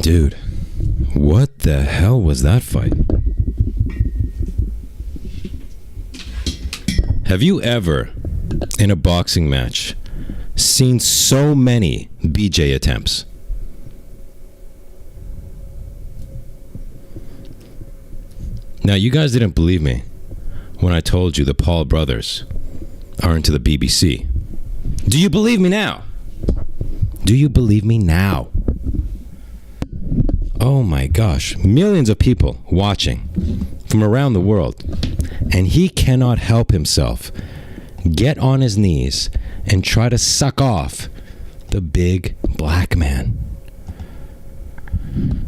Dude, what the hell was that fight? Have you ever, in a boxing match, seen so many BJ attempts? Now, you guys didn't believe me when I told you the Paul brothers are into the BBC. Do you believe me now? Do you believe me now? Oh my gosh, millions of people watching from around the world, and he cannot help himself get on his knees and try to suck off the big black man.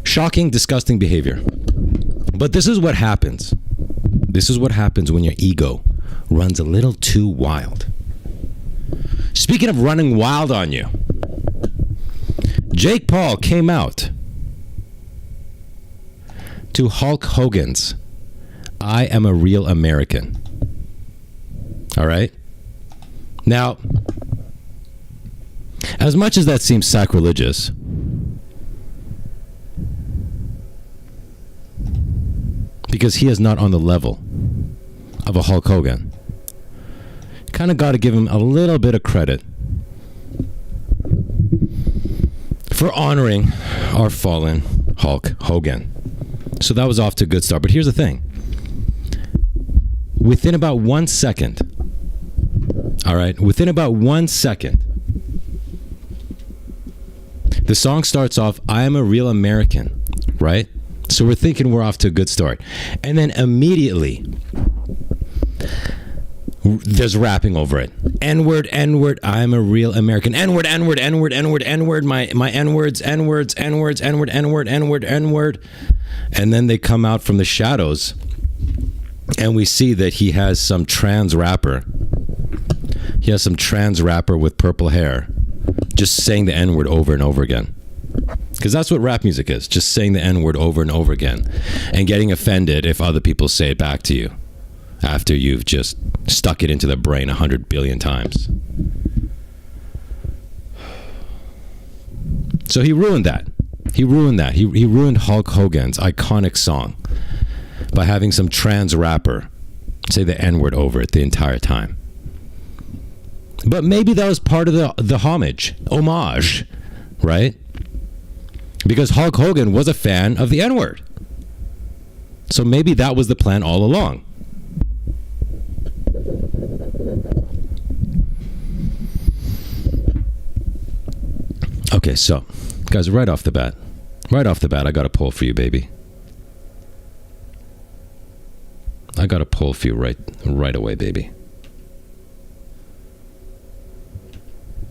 Shocking, disgusting behavior. But this is what happens. This is what happens when your ego runs a little too wild. Speaking of running wild on you, Jake Paul came out to Hulk Hogan's I Am a Real American. All right? Now, as much as that seems sacrilegious, because he is not on the level of a Hulk Hogan, kind of got to give him a little bit of credit for honoring our fallen Hulk Hogan. So that was off to a good start. But here's the thing. Within about 1 second, all right, within about 1 second, the song starts off, I am a real American, right? So we're thinking we're off to a good start. And then immediately, there's rapping over it. N-word, N-word, I'm a real American. N-word, N-word, N-word, N-word, N-word, my N-words, N-words, N-words, N-word, N-word, N-word, N-word. And then they come out from the shadows, and we see that he has some trans rapper. He has some trans rapper with purple hair just saying the N-word over and over again. Because that's what rap music is, just saying the N-word over and over again and getting offended if other people say it back to you after you've just stuck it into the brain 100 billion times. So he ruined that. He ruined that. He ruined Hulk Hogan's iconic song by having some trans rapper say the N-word over it the entire time. But maybe that was part of the homage, right? Because Hulk Hogan was a fan of the N-word. So maybe that was the plan all along. Okay, so, guys, right off the bat, I got a poll for you, baby. I got a poll for you right away, baby.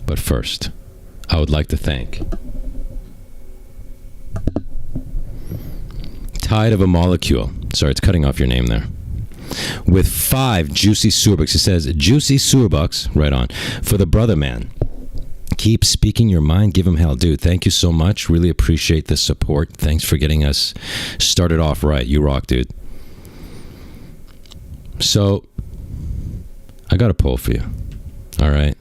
But first, I would like to thank Tide of a Molecule. Sorry, it's cutting off your name there. With 5 juicy sewerbucks. It says, juicy sewerbucks, right on, for the brother man. Keep speaking your mind. Give him hell. Dude, thank you so much. Really appreciate the support. Thanks for getting us started off right. You rock, dude. So, I got a poll for you. All right?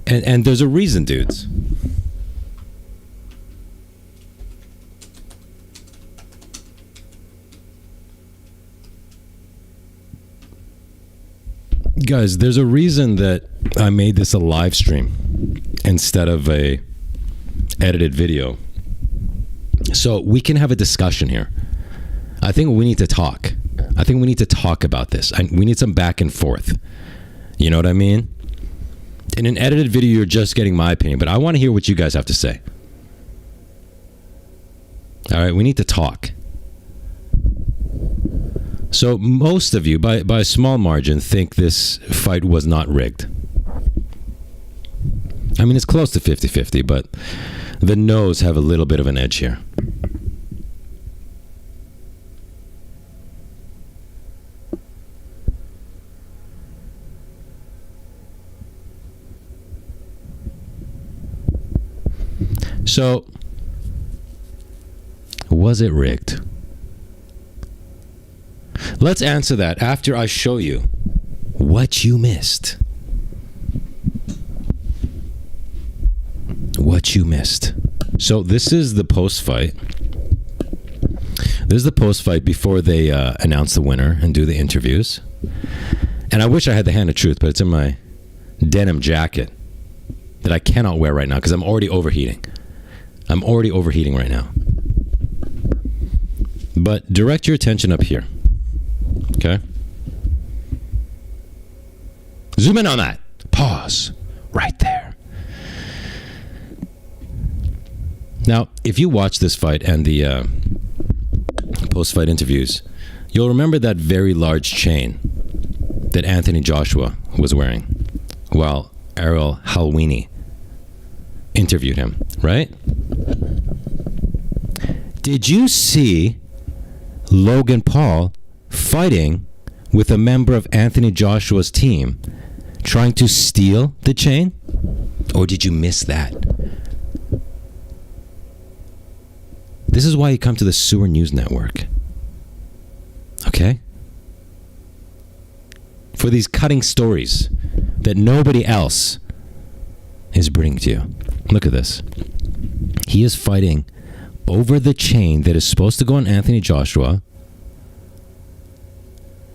And there's a reason, dudes. Guys, there's a reason that I made this a live stream instead of a edited video. So we can have a discussion here. I think we need to talk. I think we need to talk about this. We need some back and forth. You know what I mean? In an edited video, you're just getting my opinion, but I want to hear what you guys have to say. All right, we need to talk. So most of you, by a small margin, think this fight was not rigged. I mean, it's close to 50-50, but the no's have a little bit of an edge here. So, was it rigged? Let's answer that after I show you what you missed. What you missed. So this is the post-fight. This is the post-fight before they announce the winner and do the interviews. And I wish I had the hand of truth, but it's in my denim jacket that I cannot wear right now because I'm already overheating. I'm already overheating right now. But direct your attention up here. Okay? Zoom in on that. Pause. Right there. Now, if you watch this fight and the post-fight interviews, you'll remember that very large chain that Anthony Joshua was wearing while Ariel Helwani interviewed him, right? Did you see Logan Paul fighting with a member of Anthony Joshua's team trying to steal the chain? Or did you miss that? This is why you come to the Sewer News Network. Okay? For these cutting stories that nobody else is bringing to you. Look at this. He is fighting over the chain that is supposed to go on Anthony Joshua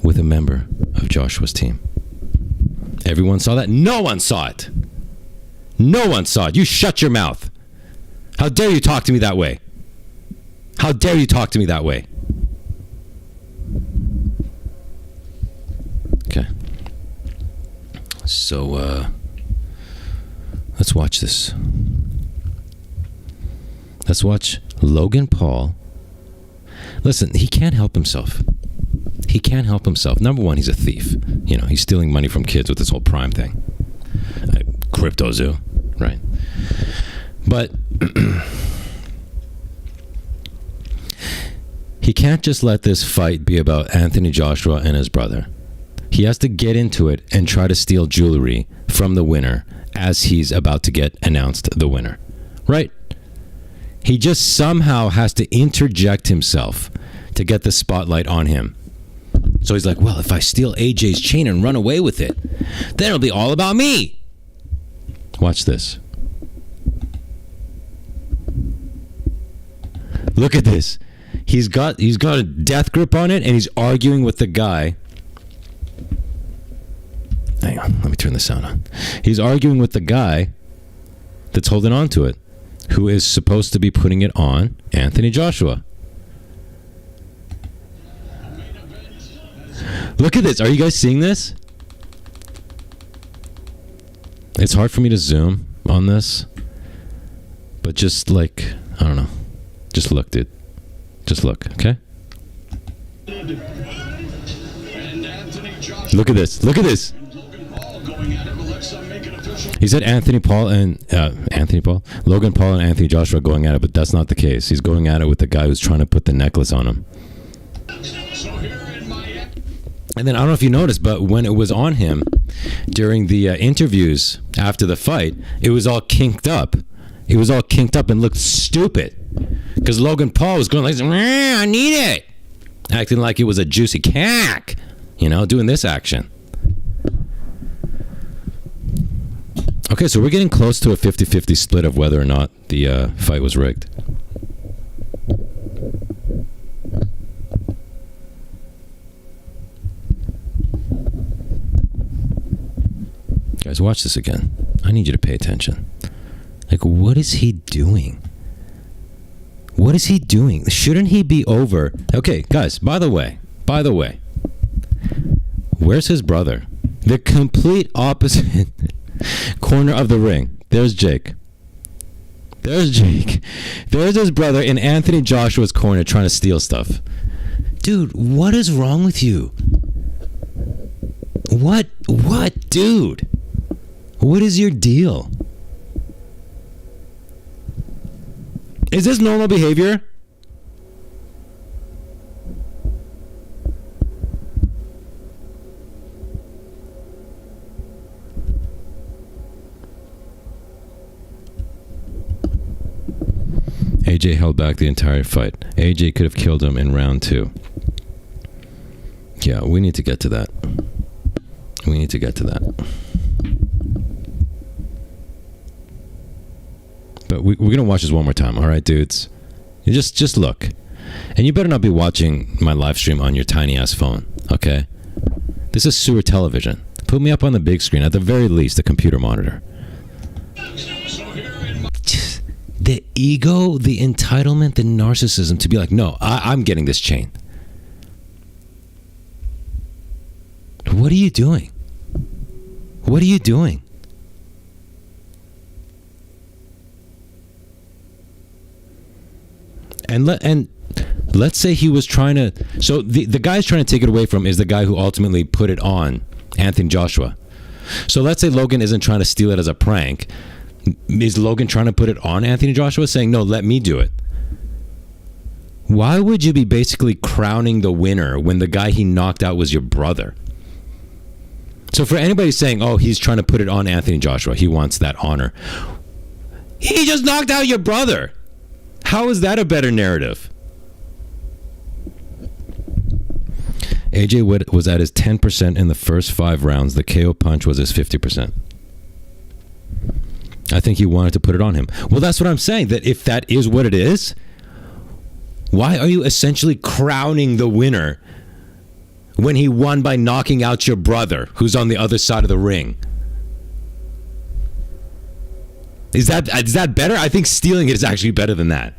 with a member of Joshua's team. Everyone saw that? No one saw it. No one saw it. You shut your mouth. How dare you talk to me that way? How dare you talk to me that way? Okay. So, let's watch this. Let's watch Logan Paul. Listen, he can't help himself. He can't help himself. Number one, he's a thief. You know, he's stealing money from kids with this whole Prime thing. Crypto Zoo, right? But he can't just let this fight be about Anthony Joshua and his brother. He has to get into it and try to steal jewelry from the winner as he's about to get announced the winner. Right? He just somehow has to interject himself to get the spotlight on him. So he's like, well, if I steal AJ's chain and run away with it, then it'll be all about me. Watch this. Look at this. He's got a death grip on it, and he's arguing with the guy. Hang on, let me turn the sound on. He's arguing with the guy that's holding on to it, who is supposed to be putting it on Anthony Joshua. Look at this. Are you guys seeing this? It's hard for me to zoom on this, but just like, I don't know. Just look, dude. Just look, okay? Look at this. Look at this. He said Logan Paul and Anthony Joshua going at it, but that's not the case. He's going at it with the guy who's trying to put the necklace on him. And then I don't know if you noticed, but when it was on him during the interviews after the fight, it was all kinked up. It was all kinked up and looked stupid. Because Logan Paul was going like, I need it. Acting like it was a juicy cack. You know, doing this action. Okay, so we're getting close to a 50-50 split of whether or not the fight was rigged. Guys, watch this again. I need you to pay attention. Like, what is he doing? What is he doing? Shouldn't he be over? Okay, guys, by the way, where's his brother? The complete opposite corner of the ring. There's Jake. There's his brother in Anthony Joshua's corner trying to steal stuff. Dude, what is wrong with you? What, dude? What is your deal? Is this normal behavior? AJ held back the entire fight. AJ could have killed him in round 2. Yeah, we need to get to that. But we're going to watch this one more time. All right, dudes? You just look. And you better not be watching my live stream on your tiny ass phone, okay? This is sewer television. Put me up on the big screen, at the very least, a computer monitor. The ego, the entitlement, the narcissism to be like, no, I'm getting this chain. What are you doing? What are you doing? And let's say he was trying to... So the guy's trying to take it away from is the guy who ultimately put it on Anthony Joshua. So let's say Logan isn't trying to steal it as a prank. Is Logan trying to put it on Anthony Joshua, saying, no, let me do it? Why would you be basically crowning the winner when the guy he knocked out was your brother? So for anybody saying, oh, he's trying to put it on Anthony Joshua, he wants that honor. He just knocked out your brother. How is that a better narrative? AJ was at his 10% in the first 5 rounds. The KO punch was his 50%. I think he wanted to put it on him. Well, that's what I'm saying, that if that is what it is, why are you essentially crowning the winner when he won by knocking out your brother who's on the other side of the ring? Is that better? I think stealing it is actually better than that.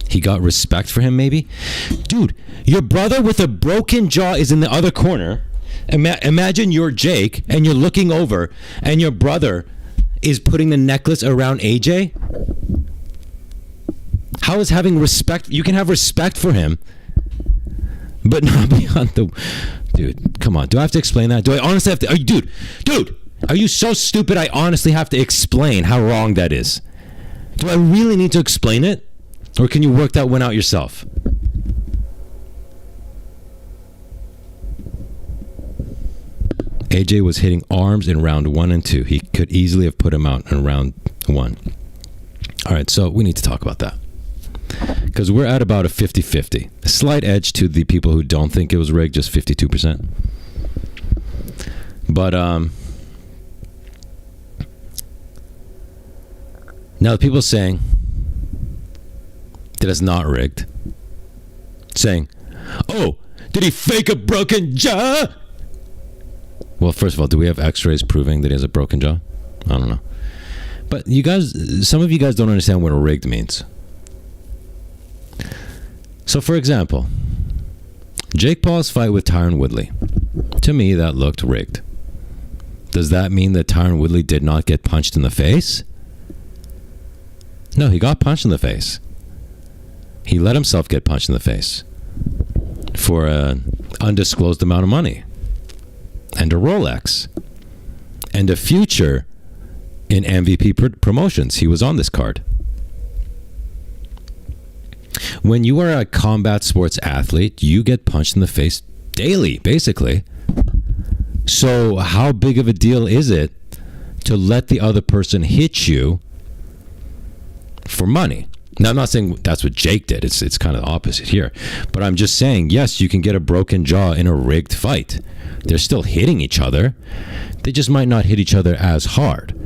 He got respect for him, maybe? Dude, your brother with a broken jaw is in the other corner. Imagine you're Jake and you're looking over and your brother is putting the necklace around AJ. How is having respect? You can have respect for him, but not beyond the... Dude, come on. Do I have to explain that? Do I honestly have to... Dude, are you so stupid I honestly have to explain how wrong that is? Do I really need to explain it? Or can you work that one out yourself? AJ was hitting arms in round 1 and 2. He could easily have put him out in round 1. All right, so we need to talk about that. Because we're at about a 50-50. A slight edge to the people who don't think it was rigged, just 52%. But, now the people saying that it's not rigged, saying, oh, did he fake a broken jaw? Well, first of all, do we have x-rays proving that he has a broken jaw? I don't know. But you guys, some of you guys don't understand what a rigged means. So, for example, Jake Paul's fight with Tyron Woodley. To me, that looked rigged. Does that mean that Tyron Woodley did not get punched in the face? No, he got punched in the face. He let himself get punched in the face for an undisclosed amount of money and a Rolex and a future in MVP promotions. He was on this card. When you are a combat sports athlete, you get punched in the face daily, basically. So how big of a deal is it to let the other person hit you for money? Now, I'm not saying that's what Jake did. It's kind of the opposite here. But I'm just saying, yes, you can get a broken jaw in a rigged fight. They're still hitting each other. They just might not hit each other as hard.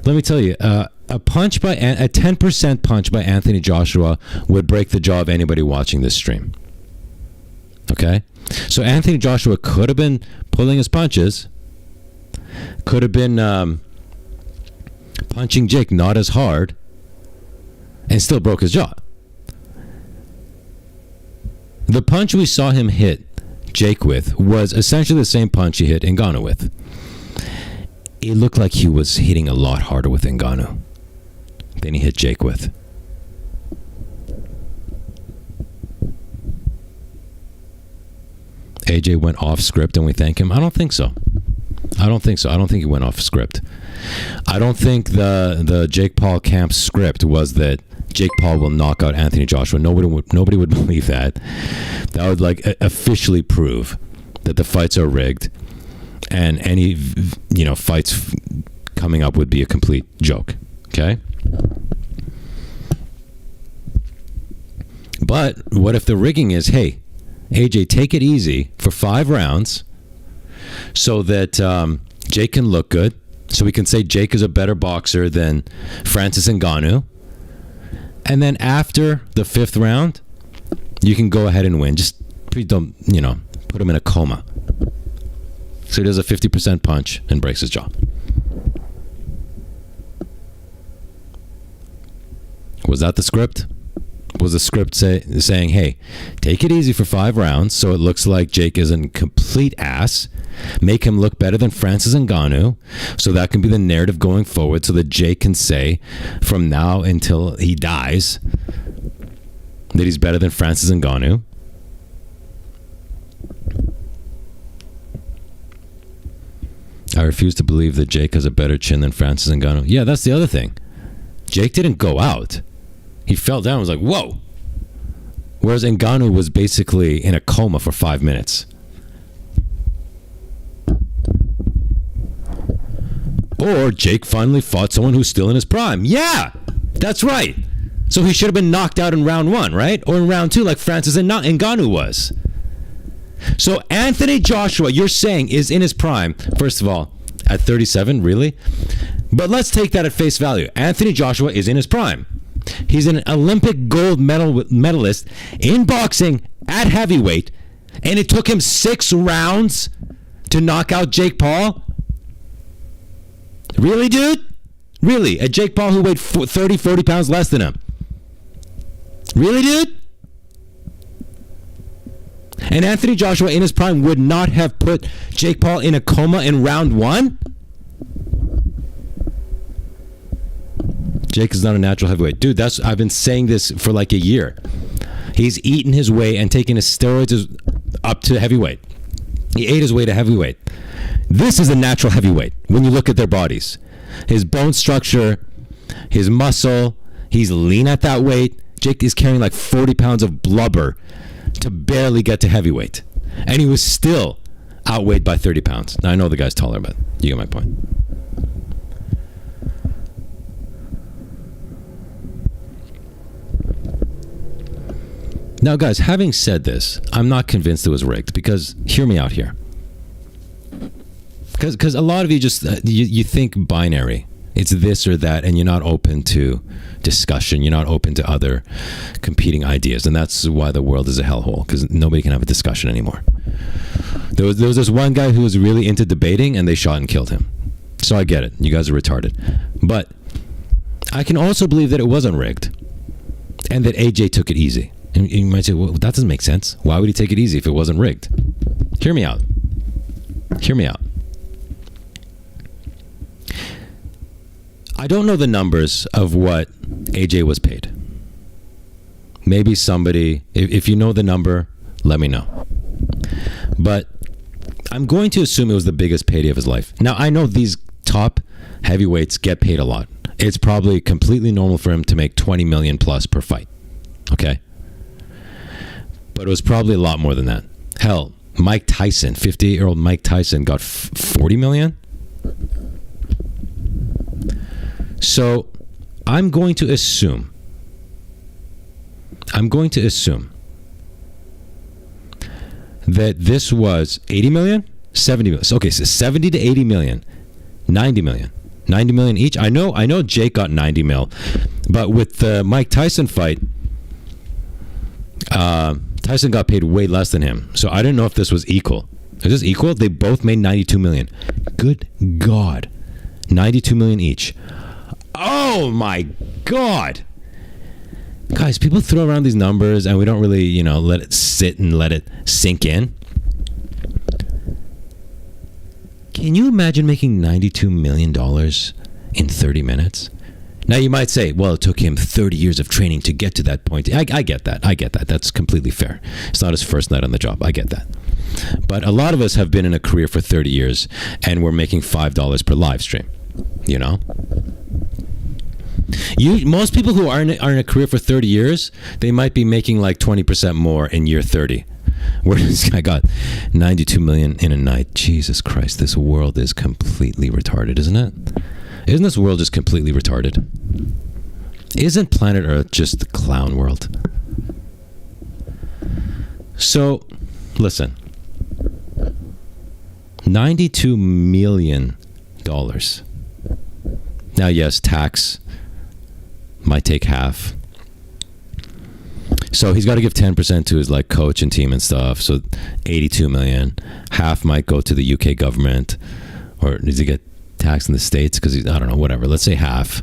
Let me tell you, a 10% punch by Anthony Joshua would break the jaw of anybody watching this stream. Okay? So Anthony Joshua could have been pulling his punches, could have been punching Jake not as hard, and still broke his jaw. The punch we saw him hit Jake with was essentially the same punch he hit Ngannou with. It looked like he was hitting a lot harder with Ngannou than he hit Jake with. AJ went off script and we thank him. I don't think so. I don't think he went off script. I don't think the Jake Paul camp script was that Jake Paul will knock out Anthony Joshua. Nobody would believe that. That would officially prove that the fights are rigged, and any fights coming up would be a complete joke. Okay. But what if the rigging is, hey, AJ, take it easy for 5 rounds. so that Jake can look good. So we can say Jake is a better boxer than Francis Ngannou. And then after the 5th round, you can go ahead and win. Just please don't, put him in a coma. So he does a 50% punch and breaks his jaw. Was that the script? Was the script saying, hey, take it easy for 5 rounds so it looks like Jake is a complete ass. Make him look better than Francis Ngannou. So that can be the narrative going forward so that Jake can say from now until he dies that he's better than Francis Ngannou. I refuse to believe that Jake has a better chin than Francis Ngannou. Yeah, that's the other thing. Jake didn't go out. He fell down and was like, whoa. Whereas Ngannou was basically in a coma for 5 minutes. Or Jake finally fought someone who's still in his prime. Yeah, that's right. So he should have been knocked out in round 1, right? Or in round 2 like Francis Ngannou was. So Anthony Joshua, you're saying, is in his prime. First of all, at 37, really? But let's take that at face value. Anthony Joshua is in his prime. He's an Olympic gold medalist in boxing at heavyweight, and it took him 6 rounds to knock out Jake Paul? Really, dude? Really? A Jake Paul who weighed 30, 40 pounds less than him? Really, dude? And Anthony Joshua in his prime would not have put Jake Paul in a coma in round 1? Jake is not a natural heavyweight. Dude, I've been saying this for like a year. He's eaten his way and taken his steroids up to heavyweight. He ate his way to heavyweight. This is a natural heavyweight when you look at their bodies. His bone structure, his muscle, he's lean at that weight. Jake is carrying like 40 pounds of blubber to barely get to heavyweight. And he was still outweighed by 30 pounds. Now, I know the guy's taller, but you get my point. Now, guys, having said this, I'm not convinced it was rigged because, hear me out here. Because a lot of you just, you think binary. It's this or that, and you're not open to discussion. You're not open to other competing ideas. And that's why the world is a hellhole, because nobody can have a discussion anymore. There was this one guy who was really into debating, and they shot and killed him. So I get it. You guys are retarded. But I can also believe that it wasn't rigged, and that AJ took it easy. And you might say, well, that doesn't make sense. Why would he take it easy if it wasn't rigged? Hear me out. Hear me out. I don't know the numbers of what AJ was paid. Maybe somebody, if you know the number, let me know. But I'm going to assume it was the biggest payday of his life. Now, I know these top heavyweights get paid a lot. It's probably completely normal for him to make 20 million plus per fight. Okay? But it was probably a lot more than that. Hell, Mike Tyson, 58-year-old Mike Tyson got 40 million. So I'm going to assume that this was 80 million, 70 million. Okay, so 70 to 80 million, 90 million. 90 million each. I know Jake got 90 mil, but with the Mike Tyson fight, Tyson got paid way less than him. So I didn't know if this was equal. Is this equal? They both made 92 million. Good God. 92 million each. Oh my God. Guys, people throw around these numbers and we don't really, let it sit and let it sink in. Can you imagine making $92 million in 30 minutes? Now you might say, well, it took him 30 years of training to get to that point. I get that. That's completely fair. It's not his first night on the job. I get that. But a lot of us have been in a career for 30 years and we're making $5 per live stream. Most people who are in a career for 30 years, they might be making like 20% more in year 30. Where this guy got 92 million in a night. Jesus Christ, this world is completely retarded, isn't it? Isn't this world just completely retarded? Isn't planet Earth just the clown world? So, listen. $92 million. Now, yes, tax might take half. So he's got to give 10% to his like coach and team and stuff. So 82 million. Half might go to the UK government, or does he get taxed in the States? Because I don't know, whatever. Let's say half.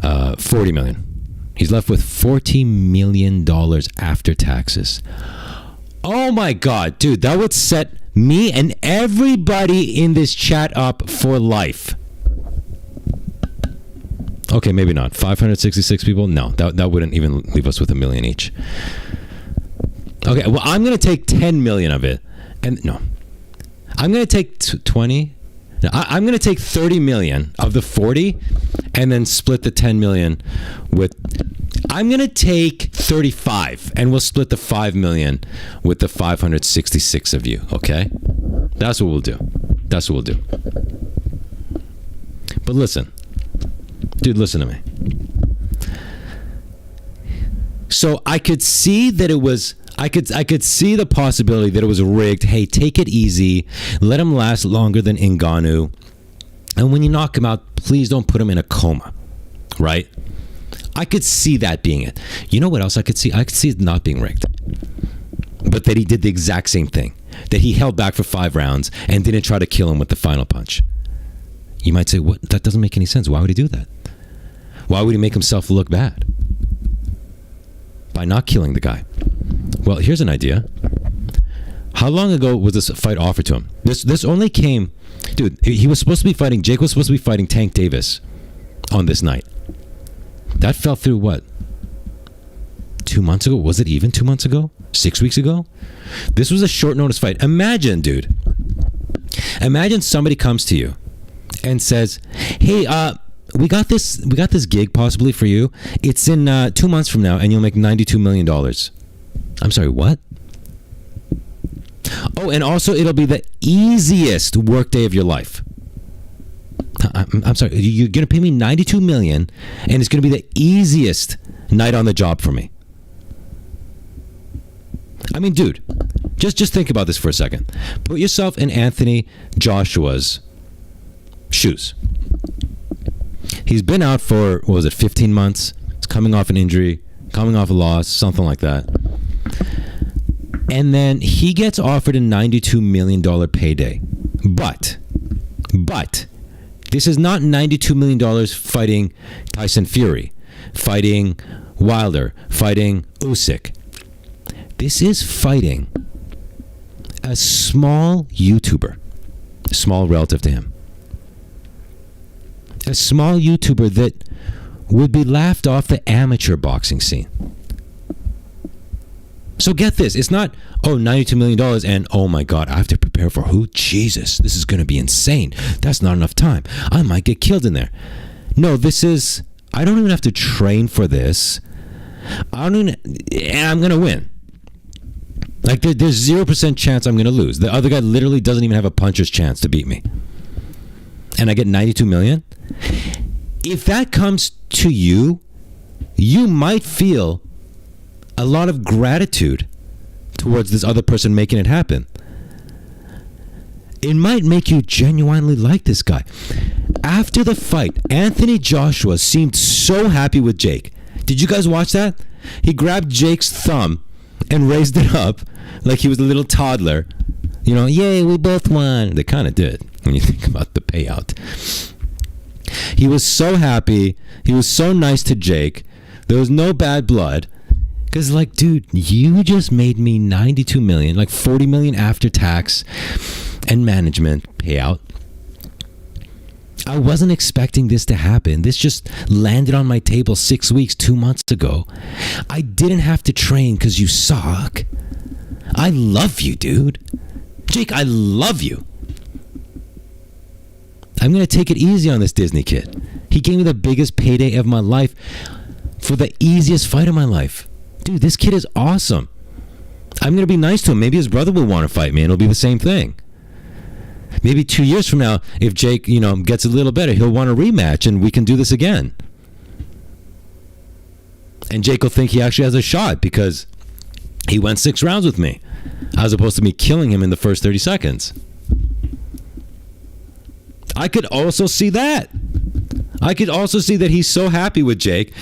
40 million. He's left with $40 million after taxes. Oh my God, dude, that would set me and everybody in this chat up for life. Okay, maybe not. 566 people? No, that wouldn't even leave us with $1 million each. Okay, well, I'm going to take 10 million of it. And no, I'm going to take 20. No, I'm going to take 30 million of the 40 and then split the 10 million with... I'm going to take 35 and we'll split the 5 million with the 566 of you, okay? That's what we'll do. That's what we'll do. But listen. Dude, listen to me. So I could see that it was... I could see the possibility that it was rigged. Hey, take it easy. Let him last longer than Ngannou. And when you knock him out, please don't put him in a coma. Right? I could see that being it. You know what else I could see? I could see it not being rigged. But that he did the exact same thing. That he held back for 5 rounds and didn't try to kill him with the final punch. You might say, "What? That doesn't make any sense. Why would he do that? Why would he make himself look bad? By not killing the guy." Well, here's an idea. How long ago was this fight offered to him? This only came... Dude, he was supposed to be fighting... Jake was supposed to be fighting Tank Davis on this night. That fell through, what? 2 months ago? Was it even 2 months ago? 6 weeks ago? This was a short notice fight. Imagine, dude. Imagine somebody comes to you and says, "Hey, we got this gig possibly for you. It's in 2 months from now and you'll make $92 million. I'm sorry, what? Oh, and also it'll be the easiest work day of your life. I'm sorry, you're going to pay me $92 million and it's going to be the easiest night on the job for me. I mean, dude, just think about this for a second. Put yourself in Anthony Joshua's shoes. He's been out for, what was it, 15 months? He's coming off an injury, coming off a loss, something like that. And then he gets offered a $92 million payday. But, this is not $92 million fighting Tyson Fury, fighting Wilder, fighting Usyk. This is fighting a small YouTuber, small relative to him. A small YouTuber that would be laughed off the amateur boxing scene. So get this, it's not, $92 million and, oh my God, I have to prepare for who? Jesus, this is going to be insane. That's not enough time. I might get killed in there. No, this is, I don't even have to train for this. And I'm going to win. Like, there's 0% chance I'm going to lose. The other guy literally doesn't even have a puncher's chance to beat me. And I get 92 million? If that comes to you, you might feel a lot of gratitude towards this other person making it happen. It might make you genuinely like this guy. After the fight, Anthony Joshua seemed so happy with Jake. Did you guys watch that? He grabbed Jake's thumb and raised it up like he was a little toddler. You know, yay, we both won. They kind of did when you think about the payout. He was so happy. He was so nice to Jake. There was no bad blood. Because, like, dude, you just made me 92 million, like 40 million after tax and management payout. I wasn't expecting this to happen. This just landed on my table 6 weeks, 2 months ago. I didn't have to train because you suck. I love you, dude. Jake, I love you. I'm going to take it easy on this Disney kid. He gave me the biggest payday of my life for the easiest fight of my life. Dude, this kid is awesome. I'm going to be nice to him. Maybe his brother will want to fight me and it'll be the same thing. Maybe 2 years from now, if Jake, gets a little better, he'll want a rematch and we can do this again. And Jake will think he actually has a shot because he went 6 rounds with me as opposed to me killing him in the first 30 seconds. I could also see that. I could also see that he's so happy with Jake.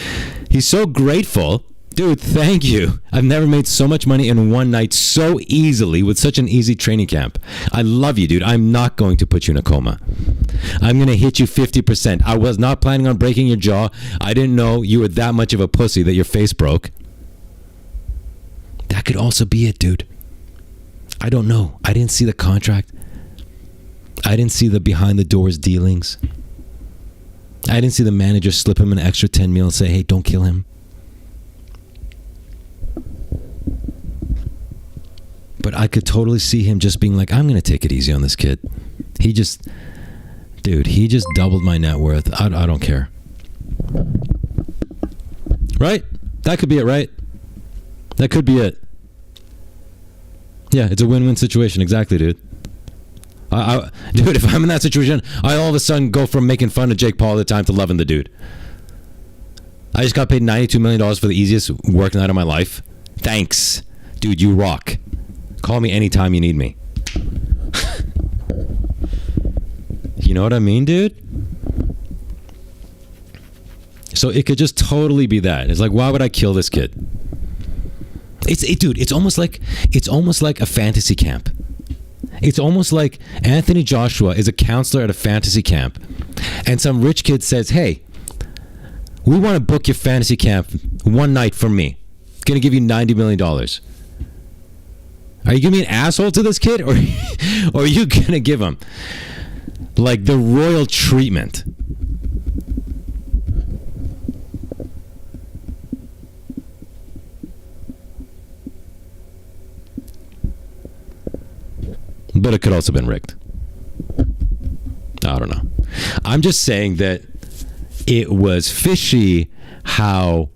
He's so grateful. Dude, thank you. I've never made so much money in one night so easily with such an easy training camp. I love you, dude. I'm not going to put you in a coma. I'm going to hit you 50%. I was not planning on breaking your jaw. I didn't know you were that much of a pussy that your face broke. That could also be it, dude. I don't know. I didn't see the contract. I didn't see the behind the doors dealings. I didn't see the manager slip him an extra 10 mil and say, hey, don't kill him. But I could totally see him just being like, I'm going to take it easy on this kid. He just doubled my net worth. I don't care. Right? That could be it, right? That could be it. Yeah, it's a win-win situation. Exactly, dude. Dude, if I'm in that situation, I all of a sudden go from making fun of Jake Paul all the time to loving the dude. I just got paid $92 million for the easiest work night of my life. Thanks. Dude, you rock. Call me anytime you need me. You know what I mean, dude? So it could just totally be that. It's like, why would I kill this kid? Dude, it's almost like a fantasy camp. It's almost like Anthony Joshua is a counselor at a fantasy camp, and some rich kid says, hey, we want to book your fantasy camp one night for me. Gonna give you $90 million. Are you gonna be an asshole to this kid, or are you gonna give him like the royal treatment? But it could also have been rigged. I don't know. I'm just saying that it was fishy how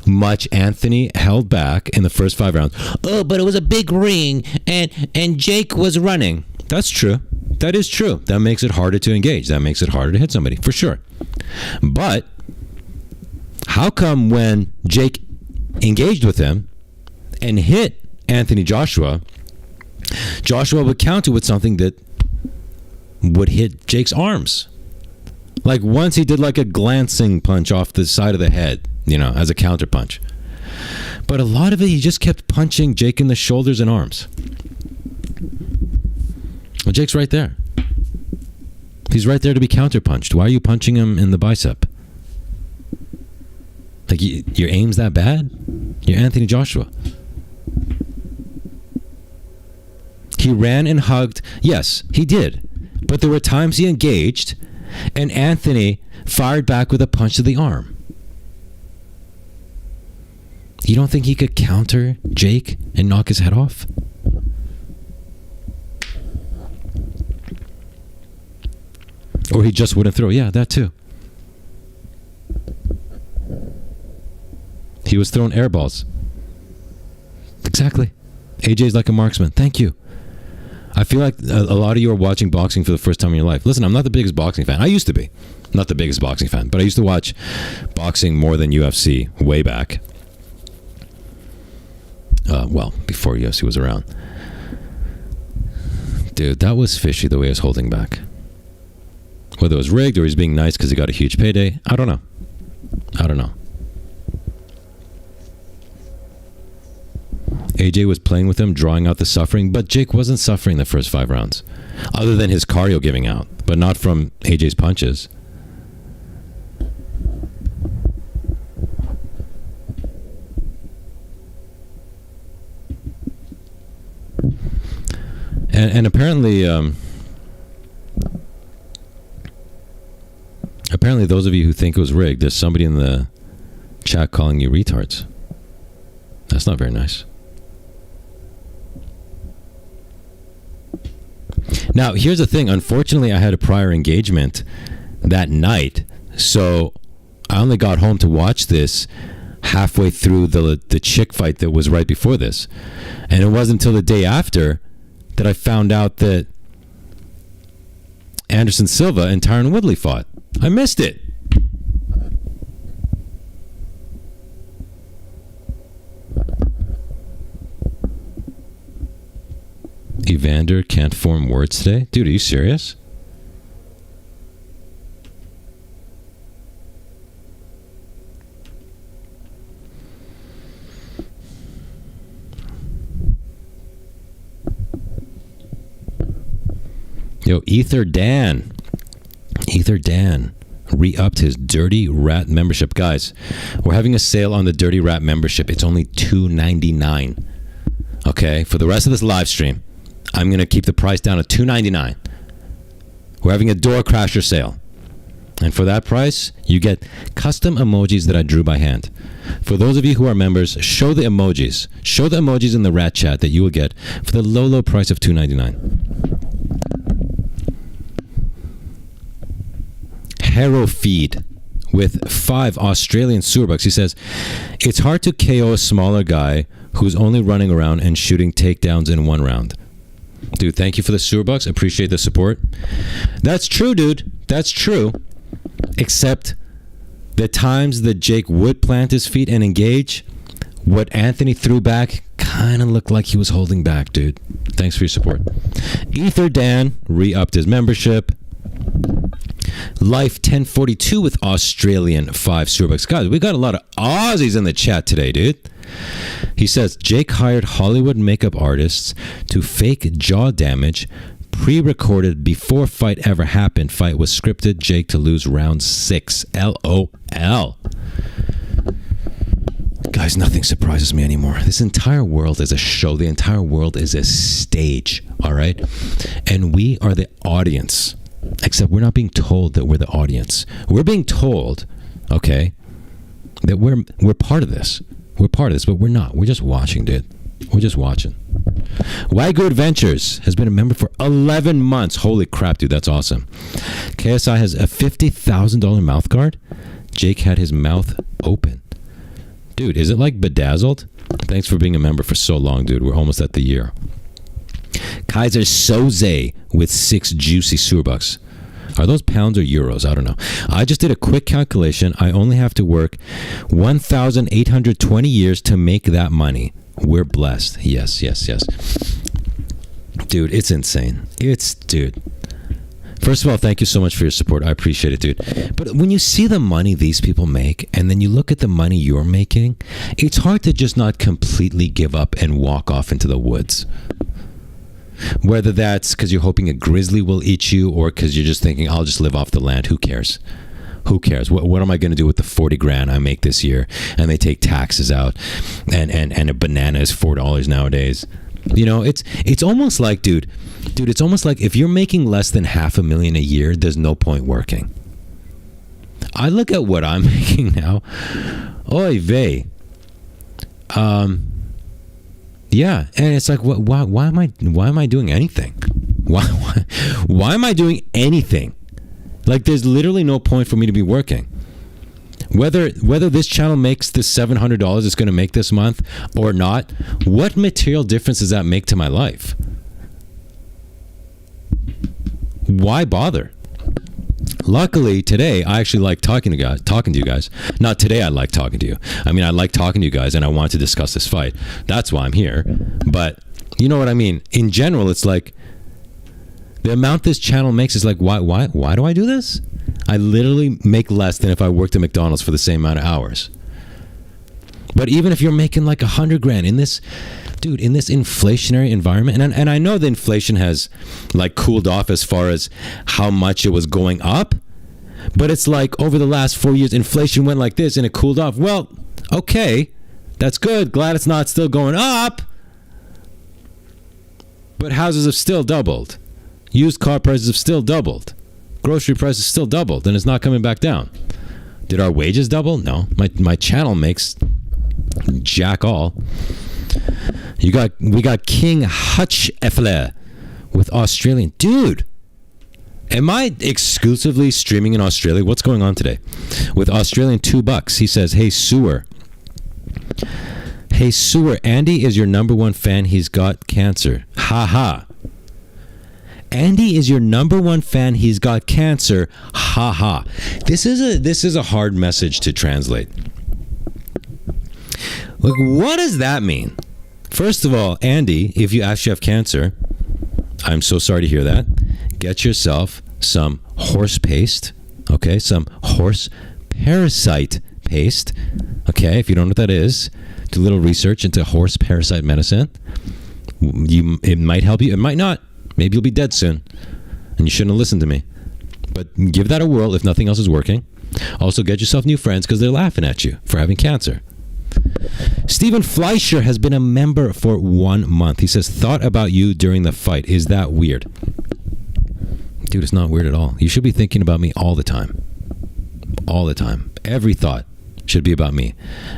much Anthony held back in the first 5 rounds. Oh, but it was a big ring and Jake was running. That's true. That is true. That makes it harder to engage. That makes it harder to hit somebody, for sure. But how come when Jake engaged with him and hit Anthony Joshua, Joshua would counter with something that would hit Jake's arms? Like once he did like a glancing punch off the side of the head, as a counter punch. But a lot of it, he just kept punching Jake in the shoulders and arms. Well, Jake's right there. He's right there to be counter punched. Why are you punching him in the bicep? Like your aim's that bad? You're Anthony Joshua. He ran and hugged. Yes, he did. But there were times he engaged and Anthony fired back with a punch to the arm. You don't think he could counter Jake and knock his head off? Or he just wouldn't throw? Yeah, that too. He was throwing air balls. Exactly. AJ's like a marksman. Thank you. I feel like a lot of you are watching boxing for the first time in your life. Listen, I'm not the biggest boxing fan. I used to be. Not the biggest boxing fan, but I used to watch boxing more than UFC way back. Well, before UFC was around. Dude, that was fishy the way he was holding back. Whether it was rigged or he's being nice because he got a huge payday, I don't know. AJ was playing with him, drawing out the suffering, but Jake wasn't suffering the first 5 rounds, other than his cardio giving out, but not from AJ's punches. And apparently, those of you who think it was rigged, there's somebody in the chat calling you retards. That's not very nice. Now, here's the thing. Unfortunately, I had a prior engagement that night, so I only got home to watch this halfway through the chick fight that was right before this. And it wasn't until the day after that I found out that Anderson Silva and Tyron Woodley fought. I missed it. Evander can't form words today? Dude, are you serious? Yo, Ether Dan re-upped his Dirty Rat membership. Guys, we're having a sale on the Dirty Rat membership. It's only $2.99. Okay, for the rest of this live stream, I'm going to keep the price down to $2.99. We're having a door crasher sale. And for that price, you get custom emojis that I drew by hand. For those of you who are members, show the emojis. Show the emojis in the rat chat that you will get for the low, low price of $2.99. Hero Feed with 5 Australian Superbucks. He says, it's hard to KO a smaller guy who's only running around and shooting takedowns in 1 round. Dude, thank you for the Superbucks. Appreciate the support. That's true, dude. That's true. Except the times that Jake would plant his feet and engage, what Anthony threw back kind of looked like he was holding back, dude. Thanks for your support. Ether Dan re-upped his membership. Life 1042 with Australian 5 Superbucks. Guys, we got a lot of Aussies in the chat today, dude. He says, Jake hired Hollywood makeup artists to fake jaw damage, pre-recorded before fight ever happened. Fight was scripted. Jake to lose round 6. LOL. Guys, nothing surprises me anymore. This entire world is a show. The entire world is a stage, all right? And we are the audience. Except we're not being told that we're the audience. We're being told, okay, that we're part of this. We're part of this, but we're not. We're just watching, dude. We're just watching. Wagyu Adventures has been a member for 11 months. Holy crap, dude. That's awesome. KSI has a $50,000 mouth guard. Jake had his mouth open. Dude, is it like bedazzled? Thanks for being a member for so long, dude. We're almost at the year. Kaiser Soze with 6 juicy Superbucks. Are those pounds or euros? I don't know. I just did a quick calculation. I only have to work 1,820 years to make that money. We're blessed. Yes. Dude, it's insane. Dude. First of all, thank you so much for your support. I appreciate it, dude. But when you see the money these people make, and then you look at the money you're making, it's hard to just not completely give up and walk off into the woods. Whether that's because you're hoping a grizzly will eat you, or because you're just thinking, I'll just live off the land. Who cares? Who cares? What am I going to do with the 40 grand I make this year? And they take taxes out, and a banana is $4 nowadays. You know, it's almost like, dude, it's almost like if you're making less than $500,000 a year, there's no point working. I look at what I'm making now. Oy vey. Yeah, and it's like, why am I doing anything? Why am I doing anything? Like, there's literally no point for me to be working. Whether this channel makes the $700 it's going to make this month or not, what material difference does that make to my life? Why bother? Luckily, today, I actually like talking to you guys. Not today I like talking to you. I mean, I like talking to you guys, and I want to discuss this fight. That's why I'm here. But you know what I mean? In general, it's like, the amount this channel makes is like, why do I do this? I literally make less than if I worked at McDonald's for the same amount of hours. But even if you're making like 100 grand in this, dude, in this inflationary environment, and I know the inflation has like cooled off as far as how much it was going up, but it's like over the last 4 years, inflation went like this and it cooled off. Well, okay, that's good. Glad it's not still going up. But houses have still doubled. Used car prices have still doubled. Grocery prices still doubled, and it's not coming back down. Did our wages double? No. My channel makes jack all. We got King Hutch Effler with Australian. Dude, am I exclusively streaming in Australia? What's going on today? With Australian $2. He says, Hey Sewer, Andy is your number 1 fan. He's got cancer. Ha ha. Andy is your number 1 fan. He's got cancer. Ha ha. This is a hard message to translate. Like, what does that mean? First of all, Andy, if you actually have cancer, I'm so sorry to hear that. Get yourself some horse paste, okay? Some horse parasite paste, okay? If you don't know what that is, do a little research into horse parasite medicine. It might help you. It might not. Maybe you'll be dead soon. and you shouldn't have listened to me. But give that a whirl if nothing else is working. Also, get yourself new friends because they're laughing at you for having cancer. Stephen Fleischer has been a member for 1 month. He says, thought about you during the fight. Is that weird? Dude, it's not weird at all. You should be thinking about me all the time. All the time. Every thought should be about me.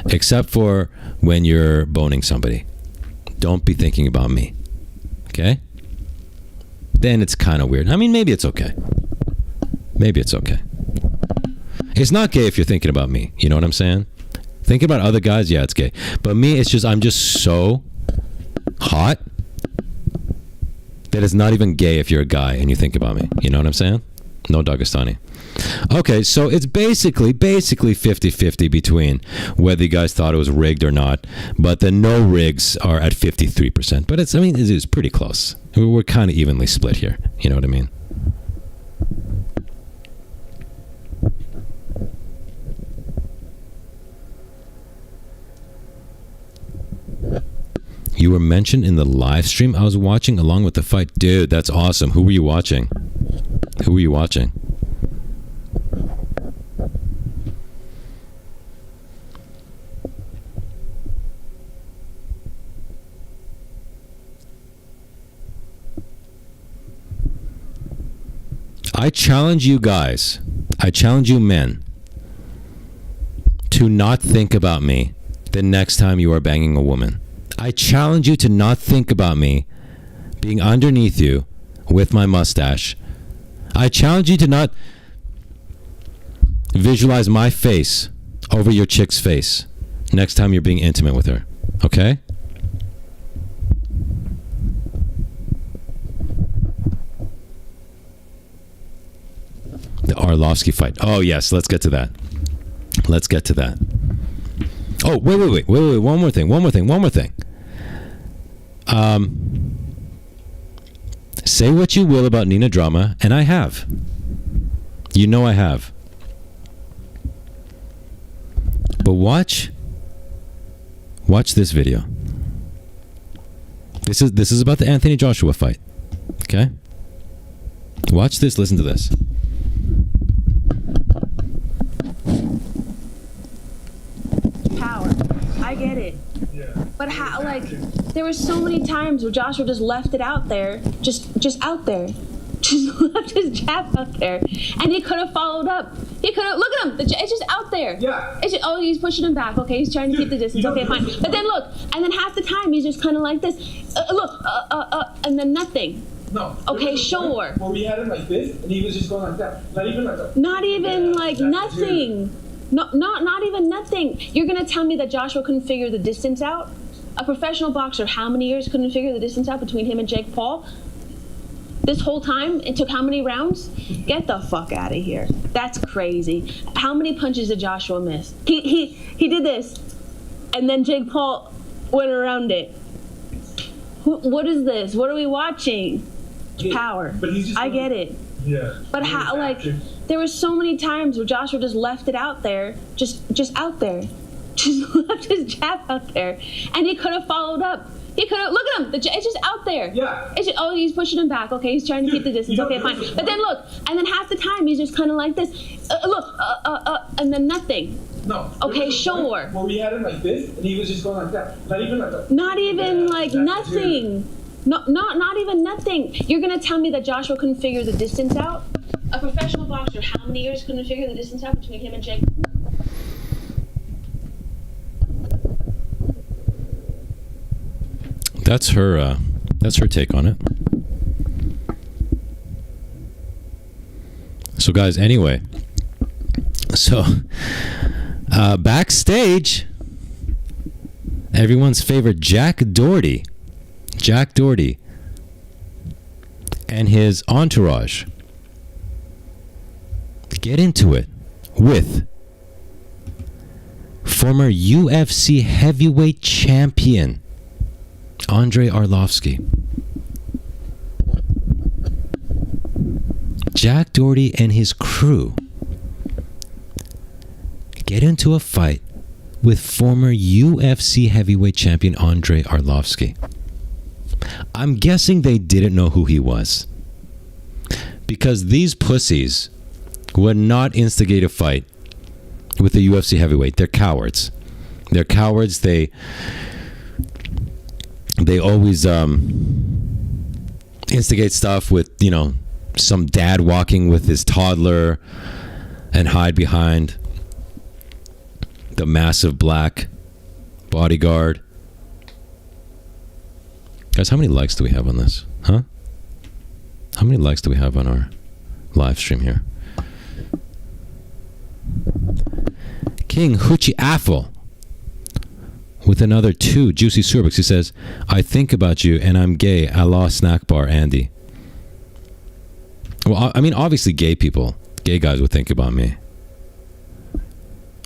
Except for when you're boning somebody. Don't be thinking about me. Okay? Then it's kind of weird. I mean, maybe it's okay. Maybe it's okay. It's not gay if you're thinking about me. You know what I'm saying? Thinking about other guys, yeah, it's gay. But me, it's just, I'm just so hot that it's not even gay if you're a guy and you think about me. You know what I'm saying? No Dagestani. Okay, so it's basically 50-50 between whether you guys thought it was rigged or not. But the no rigs are at 53%. But it's pretty close. We're kind of evenly split here. You know what I mean? You were mentioned in the live stream I was watching along with the fight. Dude, that's awesome. Who were you watching? Who were you watching? I challenge you guys, I challenge you men, to not think about me the next time you are banging a woman. I challenge you to not think about me being underneath you with my mustache. I challenge you to not visualize my face over your chick's face next time you're being intimate with her. Okay? The Arlovsky fight. Oh, yes. Let's get to that. Let's get to that. Oh, wait. One more thing. Say what you will about Nina Drama, and I have. You know I have. But watch this video. This is about the Anthony Joshua fight. Okay? Watch this, listen to this. Power. I get it. Yeah. But how, like, there were so many times where Joshua just left it out there, just out there. Just left his jab out there. And he could have followed up. He could have, look at him, it's just out there. Yeah. It's just, oh, he's pushing him back. Okay, he's trying to keep the distance. Okay, fine. But then look, and then half the time he's just kind of like this. And then nothing. No. Okay, sure. Where we had him like this, and he was just going like that. Not even like that. Not even like nothing. No, not even nothing. You're gonna tell me that Joshua couldn't figure the distance out? A professional boxer, how many years couldn't figure the distance out between him and Jake Paul? This whole time, it took how many rounds? Get the fuck out of here. That's crazy. How many punches did Joshua miss? He did this, and then Jake Paul went around it. What is this? What are we watching? Power. But he's just I get it. Yeah. But how, like, there were so many times where Joshua just left it out there, just out there. Just left his jab out there. And he could have followed up. He could have, look at him, it's just out there. Yeah. It's just, oh, he's pushing him back. Okay, he's trying to keep the distance. Okay, fine. But then look, and then half the time he's just kind of like this. And then nothing. No. Okay, sure. Where we had him like this, and he was just going like that. Not even like that. Not even like nothing. Not even nothing. You're gonna tell me that Joshua couldn't figure the distance out? A professional boxer, how many years couldn't figure the distance out between him and Jake? That's her take on it. So guys, anyway, backstage, everyone's favorite Jack Doherty and his entourage get into it with former UFC heavyweight champion Andrei Arlovsky. Jack Doherty and his crew get into a fight with former UFC heavyweight champion Andrei Arlovsky. I'm guessing they didn't know who he was, Because these pussies would not instigate a fight with a UFC heavyweight. They're cowards. They're cowards. They always instigate stuff with, some dad walking with his toddler and hide behind the massive black bodyguard. Guys, how many likes do we have on this? Huh? How many likes do we have on our live stream here? King Hoochie Affle with another 2 juicy Surbix. He says, I think about you and I'm gay. I lost snack bar, Andy. Well, I mean, obviously gay guys would think about me.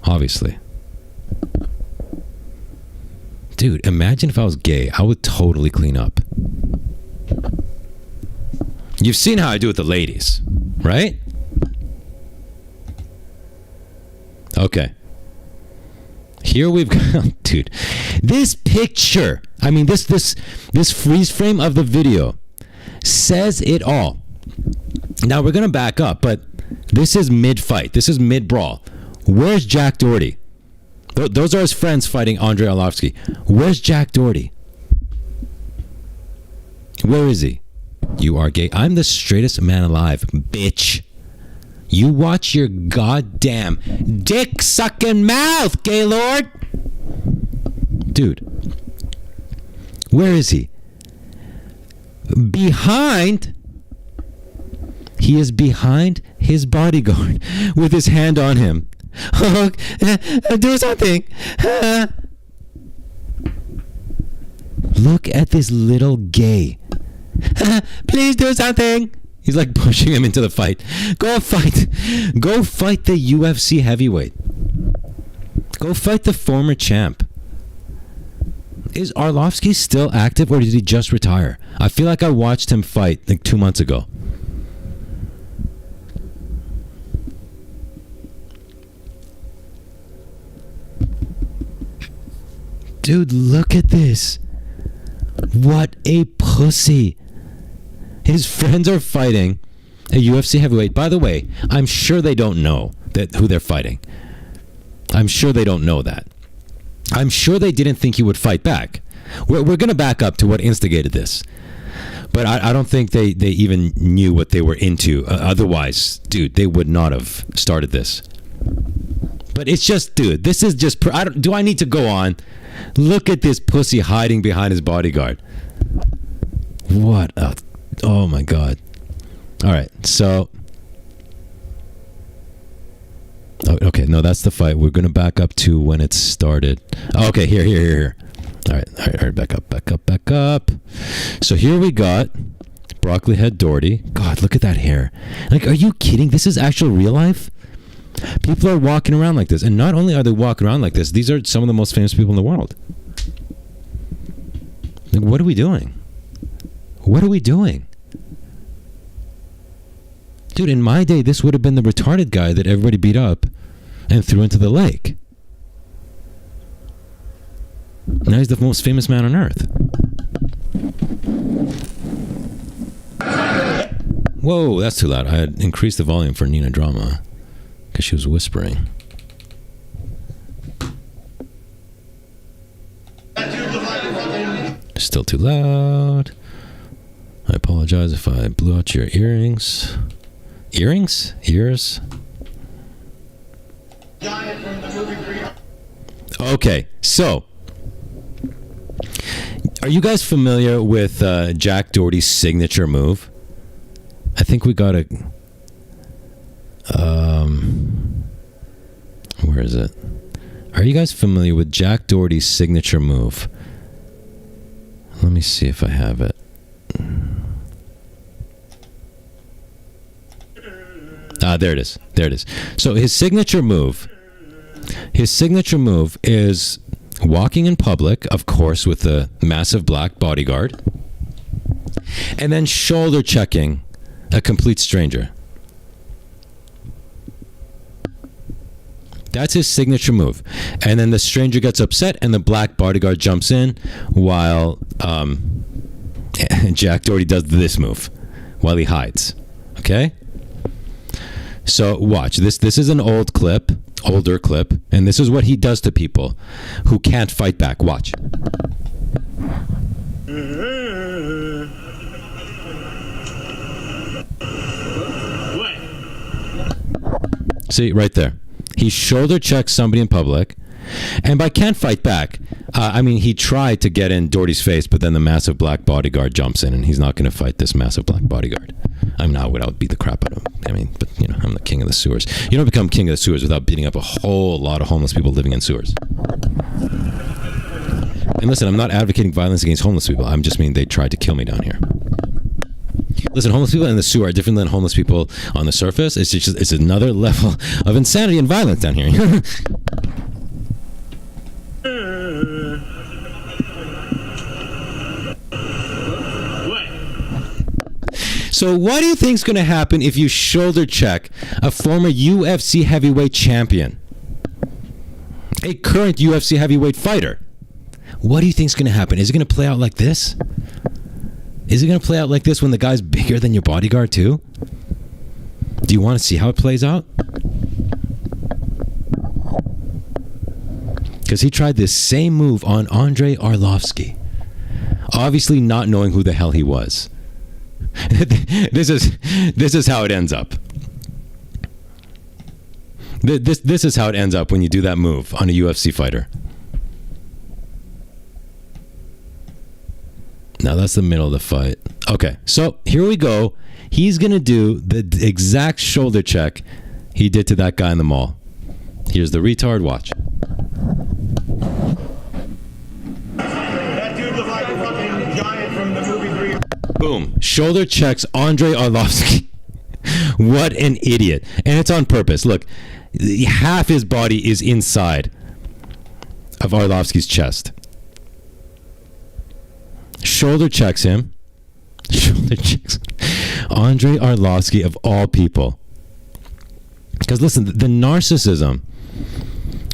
Obviously. Dude, imagine if I was gay. I would totally clean up. You've seen how I do with the ladies, right? Okay. Here we've got, dude, this picture, I mean, this freeze frame of the video says it all. Now we're going to back up, but this is mid-fight. This is mid-brawl. Where's Jack Doherty? Those are his friends fighting Andrei Arlovsky. Where's Jack Doherty? Where is he? You are gay. I'm the straightest man alive, bitch. You watch your goddamn dick-sucking mouth, Gaylord. Dude. Where is he? He is behind his bodyguard with his hand on him. Oh, do something. Look at this little gay. Please do something. He's like pushing him into the fight. Go fight. Go fight the UFC heavyweight. Go fight the former champ. Is Arlovsky still active or did he just retire? I feel like I watched him fight like 2 months ago. Dude, look at this. What a pussy. His friends are fighting a UFC heavyweight. By the way, I'm sure they don't know who they're fighting. I'm sure they don't know that. I'm sure they didn't think he would fight back. We're going to back up to what instigated this. But I don't think they even knew what they were into. Otherwise, dude, they would not have started this. But it's just, dude, this is just... do I need to go on? Look at this pussy hiding behind his bodyguard. What a... Oh, my God. All right, so... Okay, no, that's the fight. We're going to back up to when it started. Okay, here. All right, back up. So here we got Broccoli Head Doherty. God, look at that hair. Like, are you kidding? This is actual real life? People are walking around like this. And not only are they walking around like this, these are some of the most famous people in the world. Like, what are we doing? What are we doing? Dude, in my day, this would have been the retarded guy that everybody beat up and threw into the lake. Now he's the most famous man on earth. Whoa, that's too loud. I had increased the volume for Nina Drama because she was whispering. Still too loud. I apologize if I blew out your earrings. Earrings? Ears? Okay, so are you guys familiar with Jack Doherty's signature move? I think we got a... where is it? Are you guys familiar with Jack Doherty's signature move? Let me see if I have it. There it is. So his signature move is walking in public, of course, with a massive black bodyguard, and then shoulder checking a complete stranger. That's his signature move. And then the stranger gets upset and the black bodyguard jumps in while Jack Doherty does this move while he hides. Okay? So watch. This is an older clip, and this is what he does to people who can't fight back. Watch. See, right there. He shoulder checks somebody in public, and by can't fight back, I mean, he tried to get in Doherty's face, but then the massive black bodyguard jumps in, and he's not going to fight this massive black bodyguard. I'm not what I would beat the crap out of him. I mean, but, you know, I'm the king of the sewers. You don't become king of the sewers without beating up a whole lot of homeless people living in sewers. And listen, I'm not advocating violence against homeless people. I'm just mean they tried to kill me down here. Listen, homeless people in the sewer are different than homeless people on the surface. It's another level of insanity and violence down here. So what do you think's going to happen if you shoulder check a former UFC heavyweight champion? A current UFC heavyweight fighter? What do you think's going to happen? Is it going to play out like this? Is it going to play out like this when the guy's bigger than your bodyguard too? Do you want to see how it plays out? Because he tried this same move on Andrei Arlovsky, obviously not knowing who the hell he was. This is how it ends up. This is how it ends up when you do that move on a UFC fighter. Now that's the middle of the fight. Okay, so here we go. He's going to do the exact shoulder check he did to that guy in the mall. Here's the retard. Watch. That dude looked like a fucking giant from the movie 3. Boom. Shoulder checks Andrei Arlovsky. What an idiot. And it's on purpose. Look, half his body is inside of Arlovsky's chest. Shoulder checks him. Shoulder checks Andrei Arlovsky of all people. Because listen, the narcissism,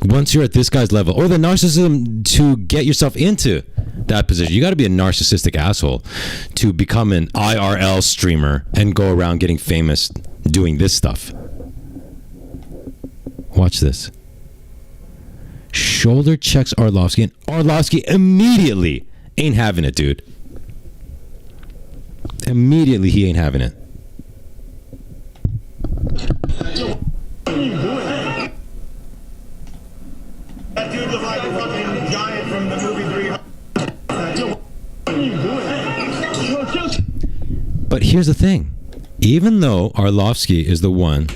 once you're at this guy's level, or the narcissism to get yourself into that position, you got to be a narcissistic asshole to become an IRL streamer and go around getting famous doing this stuff. Watch this. Shoulder checks Arlovsky, and Arlovsky immediately ain't having it, dude. Immediately he ain't having it. That dude looked like a fucking giant from the movie 3. But here's the thing. Even though Arlovsky is the one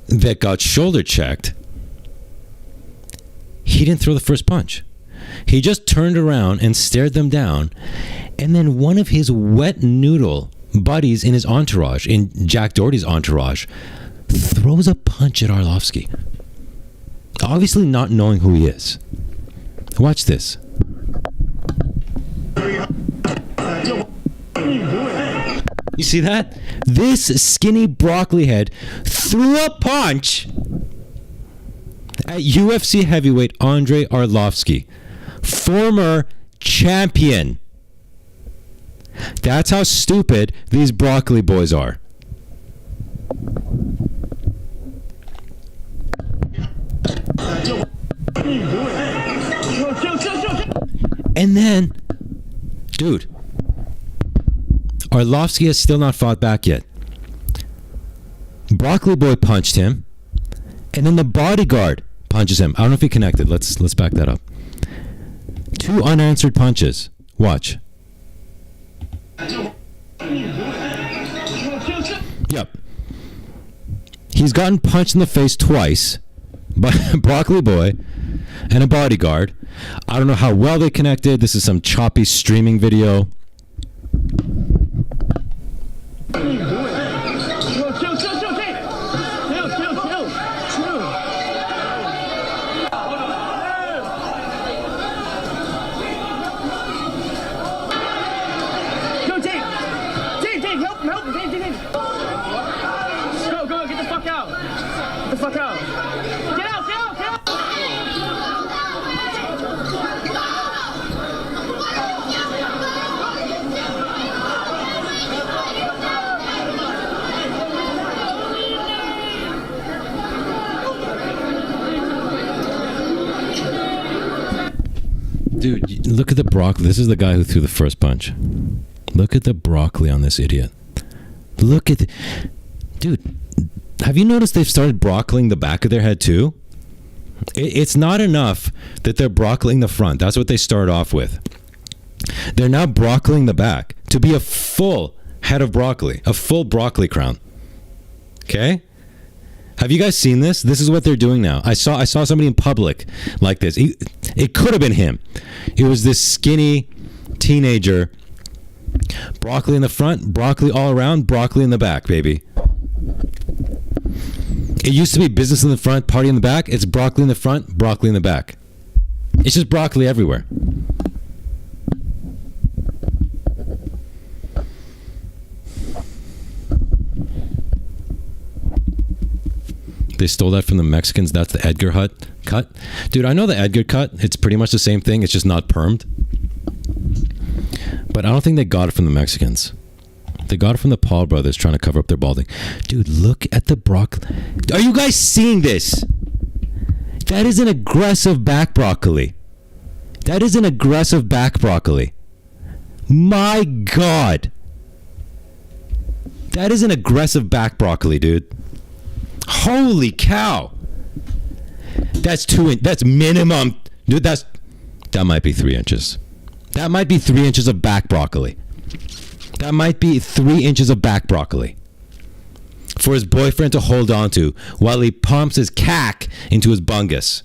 that got shoulder checked, he didn't throw the first punch. He just turned around and stared them down, and then one of his wet noodle buddies in his entourage, in Jack Doherty's entourage, throws a punch at Arlovsky, obviously not knowing who he is. Watch this. You see that? This skinny broccoli head threw a punch at UFC heavyweight Andrei Arlovsky, former champion. That's how stupid these broccoli boys are. And then, dude, Arlovsky has still not fought back yet. Broccoli boy punched him, and then the bodyguard punches him. I don't know if he connected. Let's back that up. 2 unanswered punches. Watch. Yep. He's gotten punched in the face twice by a broccoli boy and a bodyguard. I don't know how well they connected. This is some choppy streaming video. Dude, look at the broccoli. This is the guy who threw the first punch. Look at the broccoli on this idiot. Look at dude, have you noticed they've started broccoliing the back of their head too? It's not enough that they're broccoliing the front. That's what they start off with. They're now broccoliing the back to be a full head of broccoli, a full broccoli crown. Okay? Have you guys seen this? This is what they're doing now. I saw somebody in public like this. It could have been him. It was this skinny teenager. Broccoli in the front, broccoli all around, broccoli in the back, baby. It used to be business in the front, party in the back. It's broccoli in the front, broccoli in the back. It's just broccoli everywhere. They stole that from the Mexicans. That's the Edgar cut. Dude, I know the Edgar cut. It's pretty much the same thing. It's just not permed. But I don't think they got it from the Mexicans. They got it from the Paul brothers trying to cover up their balding. Dude, look at the broccoli. Are you guys seeing this? That is an aggressive back broccoli. That is an aggressive back broccoli. My God. That is an aggressive back broccoli, dude. Holy cow. That's that's minimum. Dude, that might be 3 inches. That might be 3 inches of back broccoli. That might be 3 inches of back broccoli for his boyfriend to hold on to while he pumps his cack into his bungus.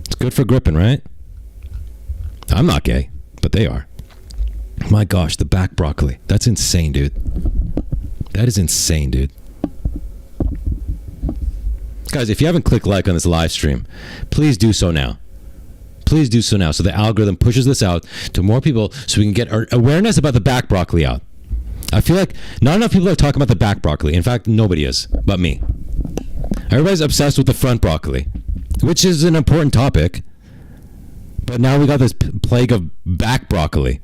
It's good for gripping, right? I'm not gay, but they are. My gosh, the back broccoli. That's insane, dude. That is insane, dude. Guys, if you haven't clicked like on this live stream, please do so now. Please do so now so the algorithm pushes this out to more people so we can get awareness about the back broccoli out. I feel like not enough people are talking about the back broccoli. In fact, nobody is but me. Everybody's obsessed with the front broccoli, which is an important topic. But now we got this plague of back broccoli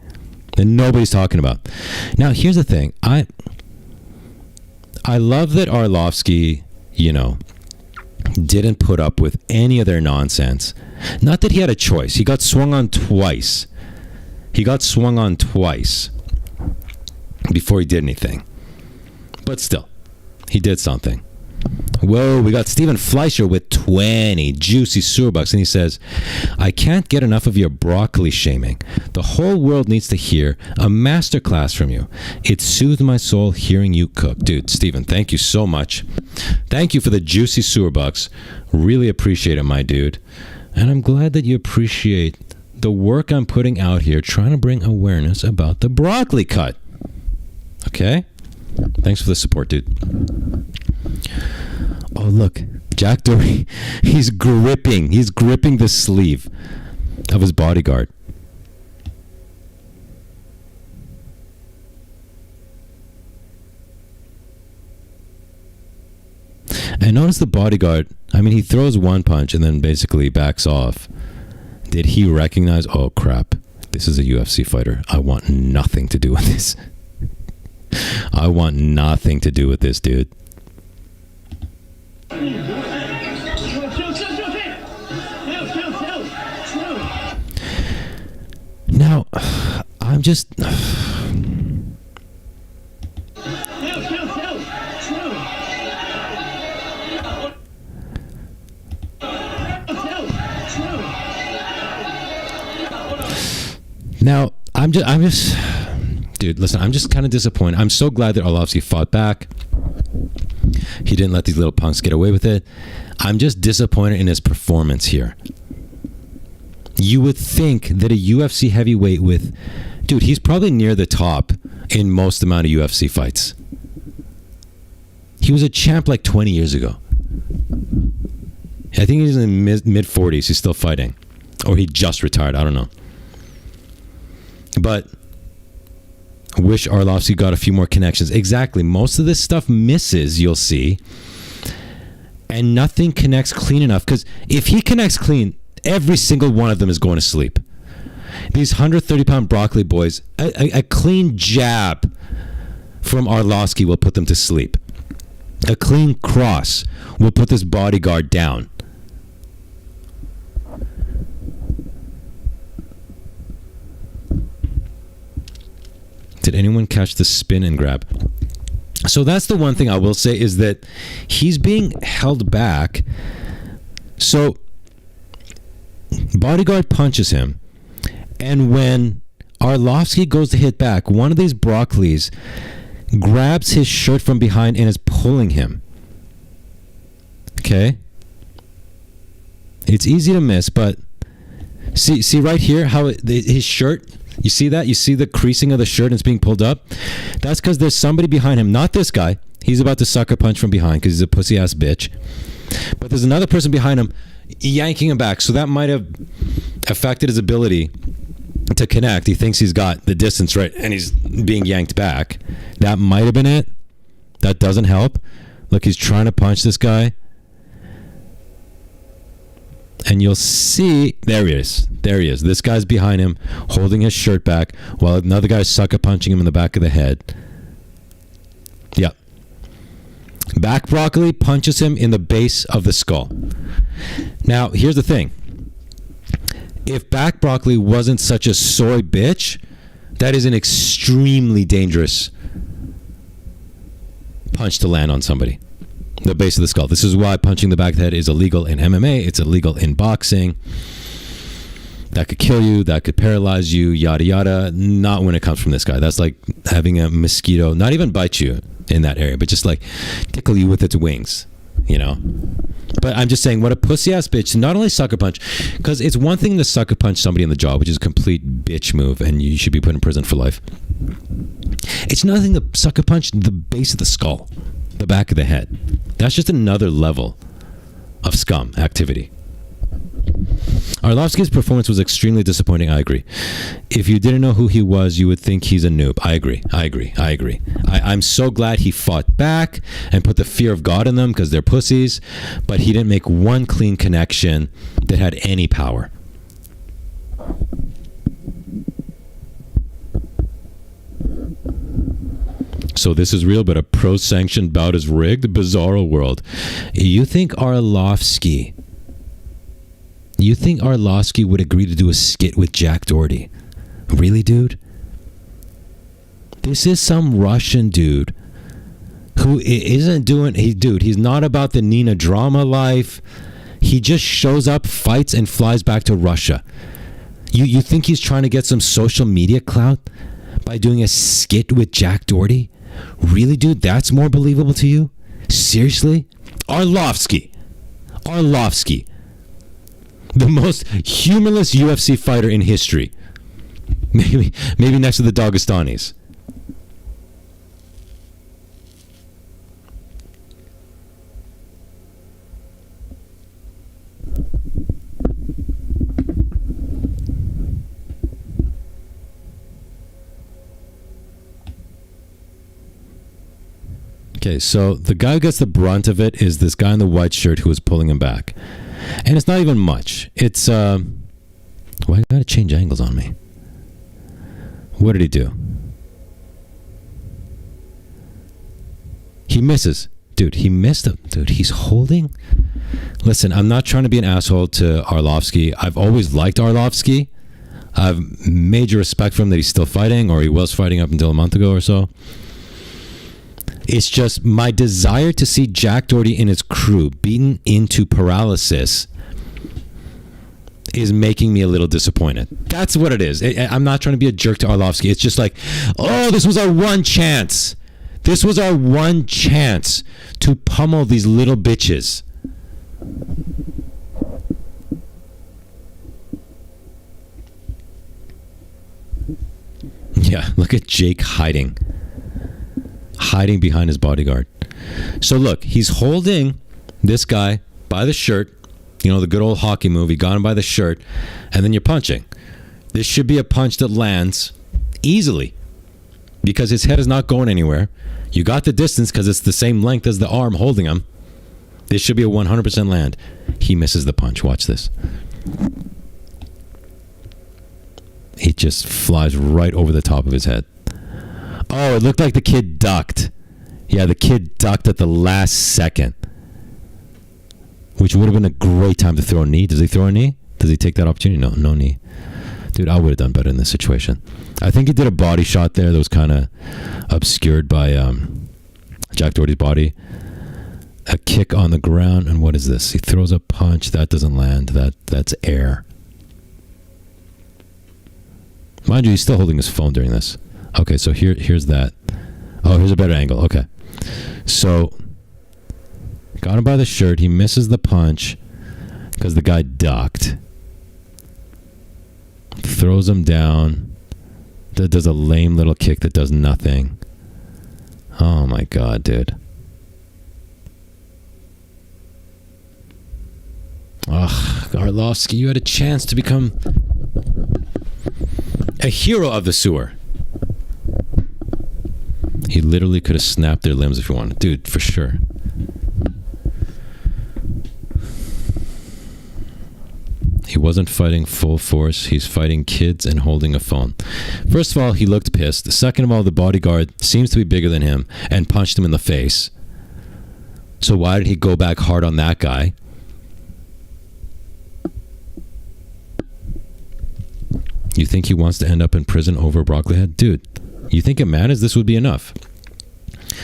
that nobody's talking about. Now, here's the thing. I love that Arlovsky, didn't put up with any of their nonsense. Not that he had a choice. He got swung on twice. Before he did anything. But still, he did something. Whoa, we got Stephen Fleischer with 20 juicy sewer bucks, and he says, I can't get enough of your broccoli shaming. The whole world needs to hear a masterclass from you. It soothed my soul hearing you cook. Dude, Stephen, thank you so much. Thank you for the juicy sewer bucks. Really appreciate it, my dude. And I'm glad that you appreciate the work I'm putting out here, trying to bring awareness about the broccoli cut. Okay? Thanks for the support, dude. Oh, look. Jack Doherty, he's gripping the sleeve of his bodyguard. And notice the bodyguard, he throws one punch and then basically backs off. Did he recognize, oh crap, this is a UFC fighter. I want nothing to do with this. I want nothing to do with this, dude. Now, I'm just... Now, I'm just... Dude, listen, I'm just kind of disappointed. I'm so glad that Arlovsky fought back. He didn't let these little punks get away with it. I'm just disappointed in his performance here. You would think that a UFC heavyweight with... Dude, he's probably near the top in most amount of UFC fights. He was a champ like 20 years ago. I think he's in mid-40s. He's still fighting. Or he just retired. I don't know. But wish Arlovsky got a few more connections. Exactly. Most of this stuff misses, you'll see. And nothing connects clean enough. Because if he connects clean, every single one of them is going to sleep. These 130-pound broccoli boys, a clean jab from Arlovsky will put them to sleep. A clean cross will put this bodyguard down. Did anyone catch the spin and grab? So that's the one thing I will say, is that he's being held back. So bodyguard punches him, and when Arlovsky goes to hit back, one of these Broccoli's grabs his shirt from behind and is pulling him. Okay? It's easy to miss, but see right here how his shirt, you see that? You see the creasing of the shirt and it's being pulled up? That's because there's somebody behind him. Not this guy. He's about to sucker punch from behind because he's a pussy-ass bitch. But there's another person behind him yanking him back. So that might have affected his ability to connect. He thinks he's got the distance right and he's being yanked back. That might have been it. That doesn't help. Look, he's trying to punch this guy. And you'll see, there he is. This guy's behind him, holding his shirt back, while another guy's sucker punching him in the back of the head. Yep. Back Broccoli punches him in the base of the skull. Now, here's the thing. If Back Broccoli wasn't such a soy bitch, that is an extremely dangerous punch to land on somebody. The base of the skull. This is why punching the back of the head is illegal in MMA. It's illegal in boxing. That could kill you. That could paralyze you. Yada, yada. Not when it comes from this guy. That's like having a mosquito not even bite you in that area, but just like tickle you with its wings, you know? But I'm just saying, what a pussy-ass bitch. Not only sucker punch, because it's one thing to sucker punch somebody in the jaw, which is a complete bitch move, and you should be put in prison for life. It's nothing to sucker punch the base of the skull, the back of the head. That's just another level of scum activity. Arlovsky's performance was extremely disappointing. I agree. If you didn't know who he was, you would think he's a noob. I agree. I'm so glad he fought back and put the fear of God in them because they're pussies, but he didn't make one clean connection that had any power. So this is real, but a pro-sanctioned bout is rigged? Bizarro world. You think Arlovsky would agree to do a skit with Jack Doherty? Really, dude? This is some Russian dude who isn't doing... He's not about the Nina drama life. He just shows up, fights, and flies back to Russia. You think he's trying to get some social media clout by doing a skit with Jack Doherty? Really, dude? That's more believable to you? Seriously? Arlovsky. The most humorless UFC fighter in history. Maybe next to the Dagestanis. Okay, so the guy who gets the brunt of it is this guy in the white shirt who is pulling him back. And it's not even much. It's, why you gotta change angles on me? What did he do? He misses. Dude, he missed him. Dude, he's holding. Listen, I'm not trying to be an asshole to Arlovsky. I've always liked Arlovsky. I've major respect for him that he's still fighting, or he was fighting up until a month ago or so. It's just my desire to see Jack Doherty and his crew beaten into paralysis is making me a little disappointed. That's what it is. I'm not trying to be a jerk to Arlovsky. It's just like, oh, this was our one chance. This was our one chance to pummel these little bitches. Yeah, look at Jake hiding behind his bodyguard. So look, he's holding this guy by the shirt, you know, the good old hockey move. He got him by the shirt, and then you're punching. This should be a punch that lands easily because his head is not going anywhere. You got the distance because it's the same length as the arm holding him. This should be a 100% land. He misses the punch. Watch this. He just flies right over the top of his head. Oh, it looked like the kid ducked. Yeah, the kid ducked at the last second, which would have been a great time to throw a knee. Does he throw a knee? Does he take that opportunity? No knee. Dude, I would have done better in this situation. I think he did a body shot there that was kind of obscured by Jack Doherty's body. A kick on the ground, and what is this? He throws a punch. That doesn't land. That's air. Mind you, he's still holding his phone during this. Okay, so here's that. Oh, here's a better angle. Okay. So, got him by the shirt. He misses the punch because the guy ducked. Throws him down. Does a lame little kick that does nothing. Oh my God, dude. Ugh, Arlovsky, you had a chance to become a hero of the sewer. He literally could have snapped their limbs if he wanted. Dude, for sure. He wasn't fighting full force. He's fighting kids and holding a phone. First of all, he looked pissed. Second of all, the bodyguard seems to be bigger than him and punched him in the face. So why did he go back hard on that guy? You think he wants to end up in prison over broccoli head? Dude, you think it matters? This would be enough.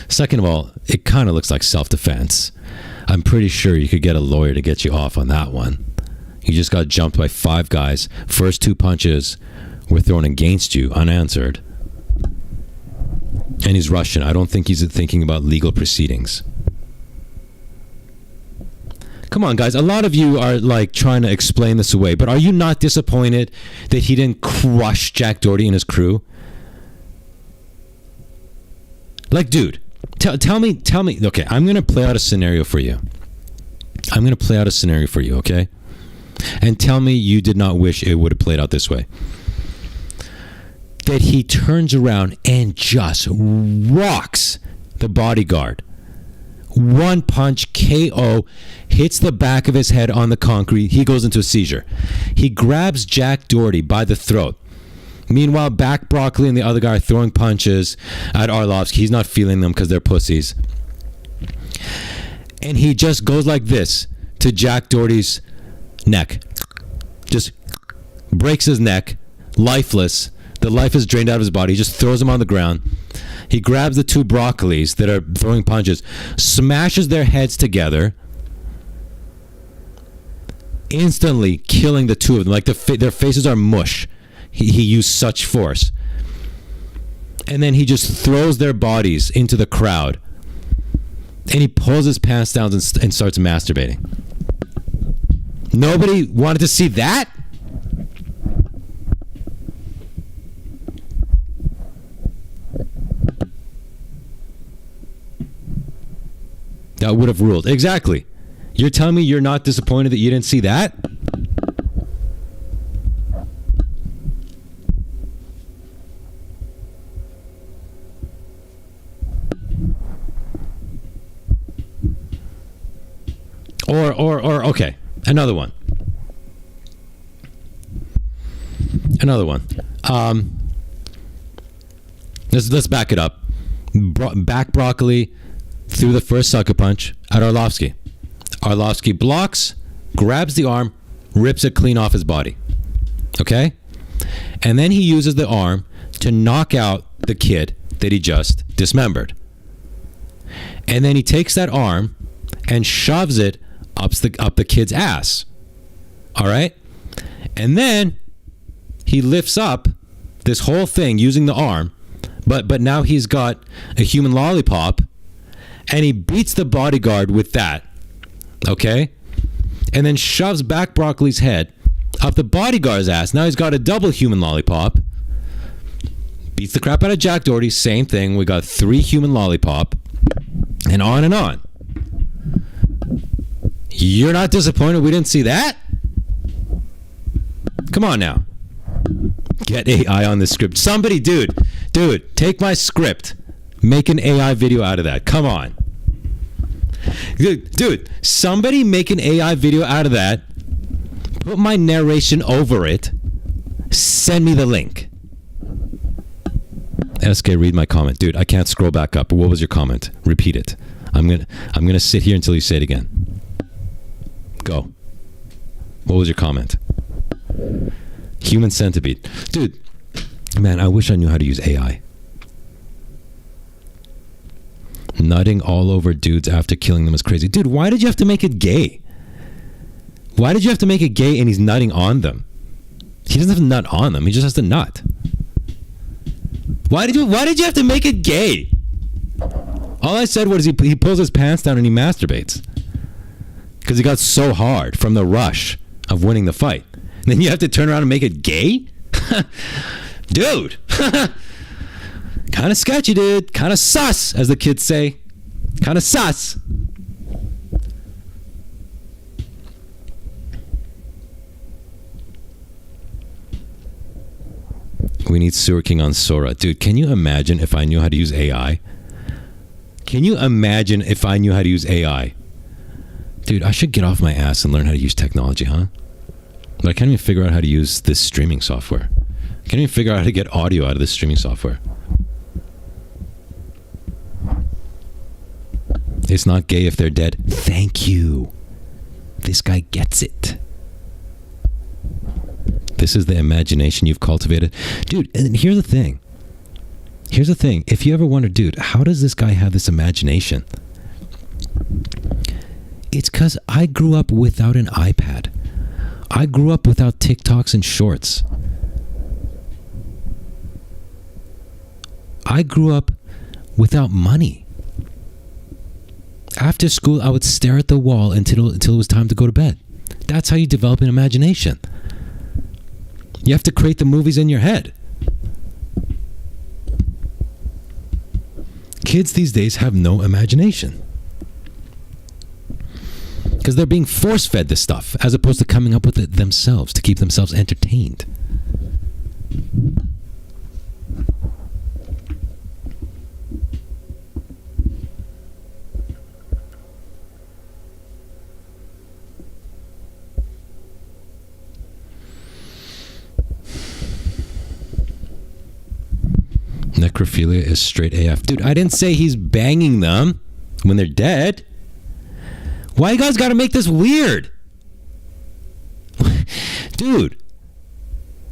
Second of all, it kind of looks like self-defense. I'm pretty sure you could get a lawyer to get you off on that one. You just got jumped by 5 guys. First 2 punches were thrown against you, unanswered. And he's Russian. I don't think he's thinking about legal proceedings. Come on, guys. A lot of you are like trying to explain this away, but are you not disappointed that he didn't crush Jack Doherty and his crew? Like, dude, tell me. Okay, I'm going to play out a scenario for you. Okay? And tell me you did not wish it would have played out this way. That he turns around and just rocks the bodyguard. 1 punch, KO, hits the back of his head on the concrete. He goes into a seizure. He grabs Jack Doherty by the throat. Meanwhile, back Broccoli and the other guy are throwing punches at Arlovsky. He's not feeling them because they're pussies. And he just goes like this to Jack Doherty's neck. Just breaks his neck, lifeless. The life is drained out of his body. He just throws him on the ground. He grabs the 2 Broccolis that are throwing punches, smashes their heads together, instantly killing the 2 of them. Like their faces are mush. He used such force. And then he just throws their bodies into the crowd. And he pulls his pants down and starts masturbating. Nobody wanted to see that? That would have ruled. Exactly. You're telling me you're not disappointed that you didn't see that? Or okay, another one. Let's back it up. Back Broccoli threw the first sucker punch at Arlovsky. Arlovsky blocks, grabs the arm, rips it clean off his body. Okay? And then he uses the arm to knock out the kid that he just dismembered. And then he takes that arm and shoves it up the kid's ass. All right? And then he lifts up this whole thing using the arm, but now he's got a human lollipop, and he beats the bodyguard with that. Okay? And then shoves back Broccoli's head up the bodyguard's ass. Now he's got a double human lollipop. Beats the crap out of Jack Doherty. Same thing. We got 3 human lollipop. And on and on. You're not disappointed we didn't see that? Come on now. Get AI on the script. Somebody, dude, take my script. Make an AI video out of that. Come on. Dude, somebody make an AI video out of that. Put my narration over it. Send me the link. SK, read my comment. Dude, I can't scroll back up. What was your comment? Repeat it. I'm gonna sit here until you say it again. Go. What was your comment? Human centipede. Dude, man, I wish I knew how to use AI. Nutting all over dudes after killing them is crazy. Dude, why did you have to make it gay? Why did you have to make it gay and he's nutting on them? He doesn't have to nut on them. He just has to nut. Why did you have to make it gay? All I said was he pulls his pants down and he masturbates. Because he got so hard from the rush of winning the fight. And then you have to turn around and make it gay? Dude. Kind of sketchy, dude. Kind of sus, as the kids say. Kind of sus. We need Sewer King on Sora. Dude, can you imagine if I knew how to use AI? Can you imagine if I knew how to use AI? Dude, I should get off my ass and learn how to use technology, huh? But I can't even figure out how to use this streaming software. I can't even figure out how to get audio out of this streaming software. It's not gay if they're dead. Thank you. This guy gets it. This is the imagination you've cultivated. Dude, and here's the thing. If you ever wonder, dude, how does this guy have this imagination? It's because I grew up without an iPad. I grew up without TikToks and shorts. I grew up without money. After school, I would stare at the wall until it was time to go to bed. That's how you develop an imagination. You have to create the movies in your head. Kids these days have no imagination. Because they're being force-fed this stuff, as opposed to coming up with it themselves to keep themselves entertained. Necrophilia is straight AF. Dude, I didn't say he's banging them when they're dead. Why you guys gotta make this weird? Dude,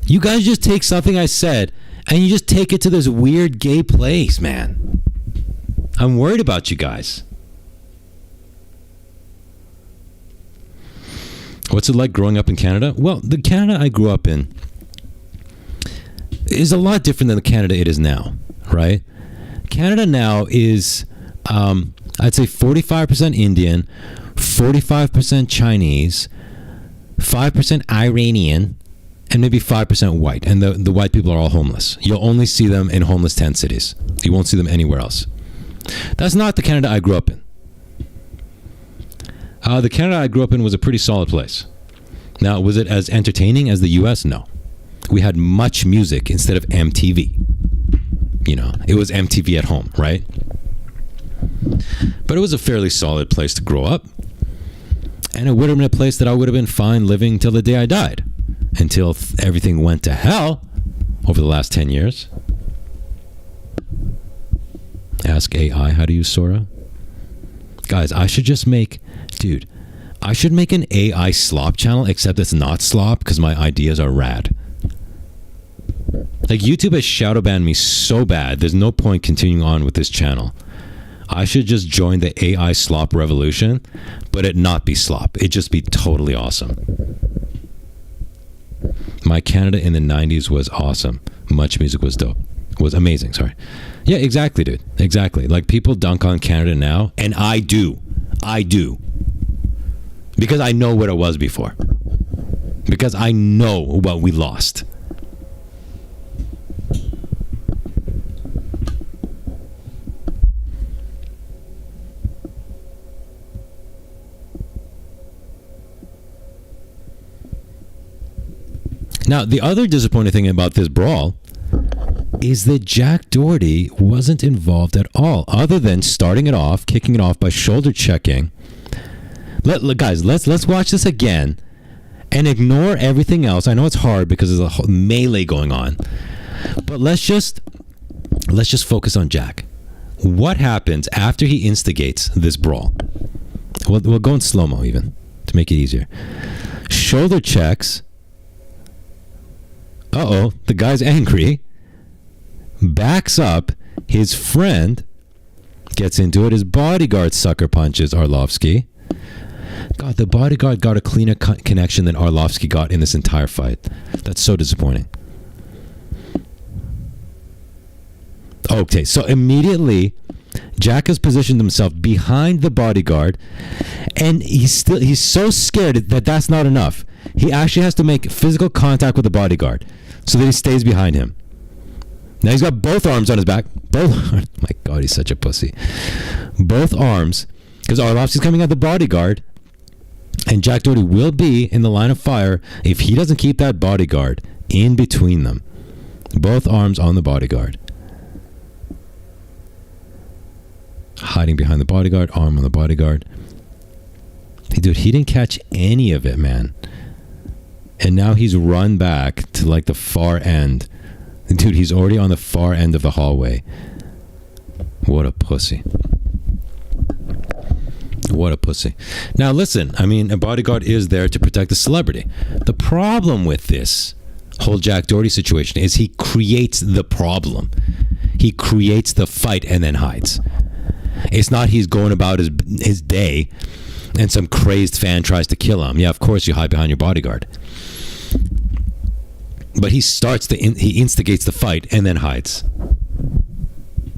you guys just take something I said and you just take it to this weird gay place, man. I'm worried about you guys. What's it like growing up in Canada? Well, the Canada I grew up in is a lot different than the Canada it is now, right? Canada now is, I'd say 45% Indian, 45% Chinese, 5% Iranian, and maybe 5% white. And the white people are all homeless. You'll only see them in homeless tent cities. You won't see them anywhere else. That's not the Canada I grew up in. The Canada I grew up in was a pretty solid place. Now, was it as entertaining as the U.S.? No. We had much music instead of MTV. You know, it was MTV at home, right? But it was a fairly solid place to grow up. And it would have been a place that I would have been fine living till the day I died. Until everything went to hell over the last 10 years. Ask AI how to use Sora. Guys, I should just make... Dude, I should make an AI slop channel, except it's not slop, because my ideas are rad. Like, YouTube has shadow banned me so bad, there's no point continuing on with this channel. I should just join the AI slop revolution, but it not be slop. It just be totally awesome. My Canada in the 90s was awesome. Much music was dope. Was amazing, sorry. Yeah, exactly, dude. Exactly. Like, people dunk on Canada now, and I do. Because I know what it was before. Because I know what we lost. Now, the other disappointing thing about this brawl is that Jack Doherty wasn't involved at all, other than starting it off, kicking it off by shoulder checking. Guys, let's watch this again and ignore everything else. I know it's hard because there's a whole melee going on, but let's just focus on Jack. What happens after he instigates this brawl? We'll go in slow-mo even to make it easier. Shoulder checks the guy's angry, backs up, his friend gets into it, his bodyguard sucker punches Arlovsky. God, the bodyguard got a cleaner connection than Arlovsky got in this entire fight. That's so disappointing. Okay, so immediately Jack has positioned himself behind the bodyguard, and he's so scared that that's not enough. He actually has to make physical contact with the bodyguard so that he stays behind him. Now he's got both arms on his back. My God, he's such a pussy. Both arms, because Arlovsky's coming at the bodyguard, and Jack Doherty will be in the line of fire if he doesn't keep that bodyguard in between them. Both arms on the bodyguard. Hiding behind the bodyguard, arm on the bodyguard. Hey, dude, he didn't catch any of it, man. And now he's run back to like the far end. Dude, he's already on the far end of the hallway. What a pussy. What a pussy. Now listen, I mean, a bodyguard is there to protect the celebrity. The problem with this whole Jack Doherty situation is he creates the problem. He creates the fight and then hides. It's not he's going about his day and some crazed fan tries to kill him. Yeah, of course you hide behind your bodyguard. But he instigates the fight and then hides.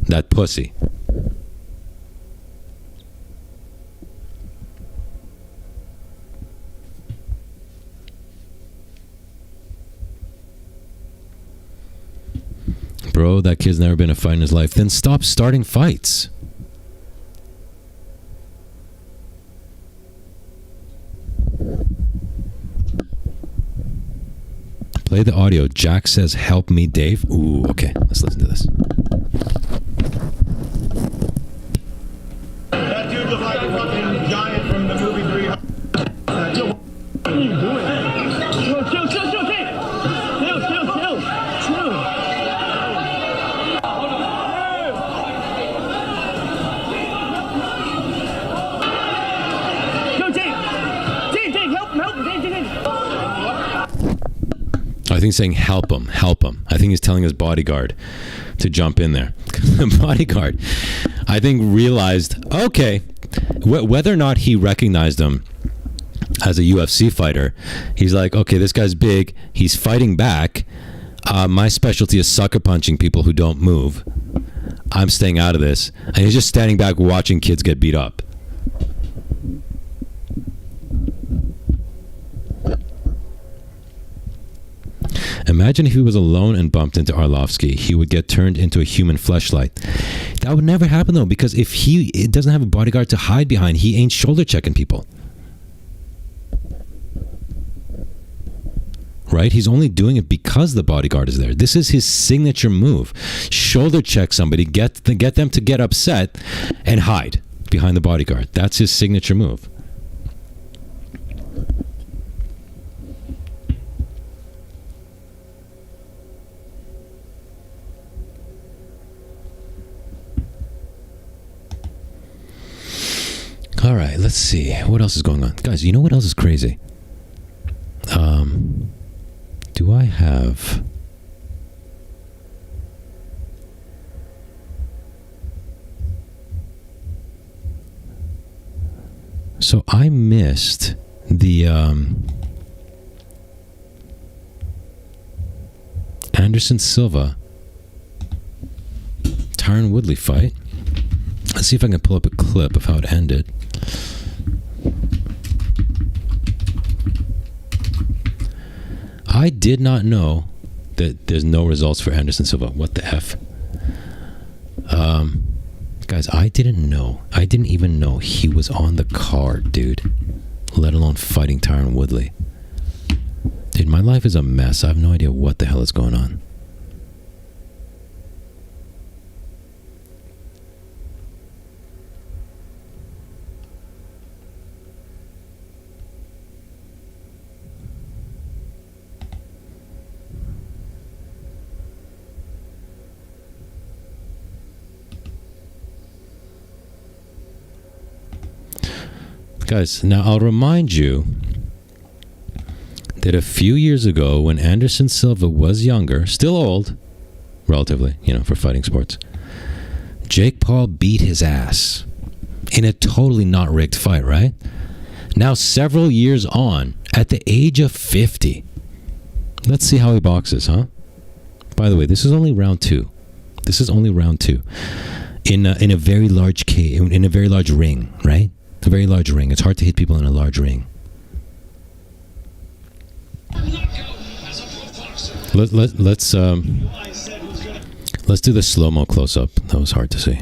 That pussy. Bro, that kid's never been in a fight in his life. Then stop starting fights. Play the audio. Jack says, "Help me, Dave." Ooh, okay. Let's listen to this. That dude looked like a fucking giant from the movie 300. What are you doing? Chill, Dave. Chill. Yo, Dave, help him, Dave. I think he's saying help him. I think he's telling his bodyguard to jump in there. The bodyguard, I think, realized, okay, whether or not he recognized him as a UFC fighter, he's like, okay, this guy's big. He's fighting back. My specialty is sucker punching people who don't move. I'm staying out of this. And he's just standing back watching kids get beat up. Imagine if he was alone and bumped into Arlovsky. He would get turned into a human fleshlight. That would never happen, though, because if he doesn't have a bodyguard to hide behind, he ain't shoulder checking people. Right? He's only doing it because the bodyguard is there. This is his signature move. Shoulder check somebody, get them to get upset, and hide behind the bodyguard. That's his signature move. All right, let's see. What else is going on? Guys, you know what else is crazy? Do I have... So I missed the Anderson Silva Tyron Woodley fight. Let's see if I can pull up a clip of how it ended. I did not know that there's no results for Anderson Silva. What the F? Guys, I didn't know. I didn't even know he was on the card, dude. Let alone fighting Tyron Woodley. Dude, my life is a mess. I have no idea what the hell is going on. Guys, now I'll remind you that a few years ago, when Anderson Silva was younger, still old, relatively, for fighting sports, Jake Paul beat his ass in a totally not rigged fight, right? Now, several years on, at the age of 50, let's see how he boxes, huh? By the way, this is only round 2. This is only round 2 in a very large in a very large ring, right? A very large ring. It's hard to hit people in a large ring. Let's do the slow-mo close-up. That was hard to see.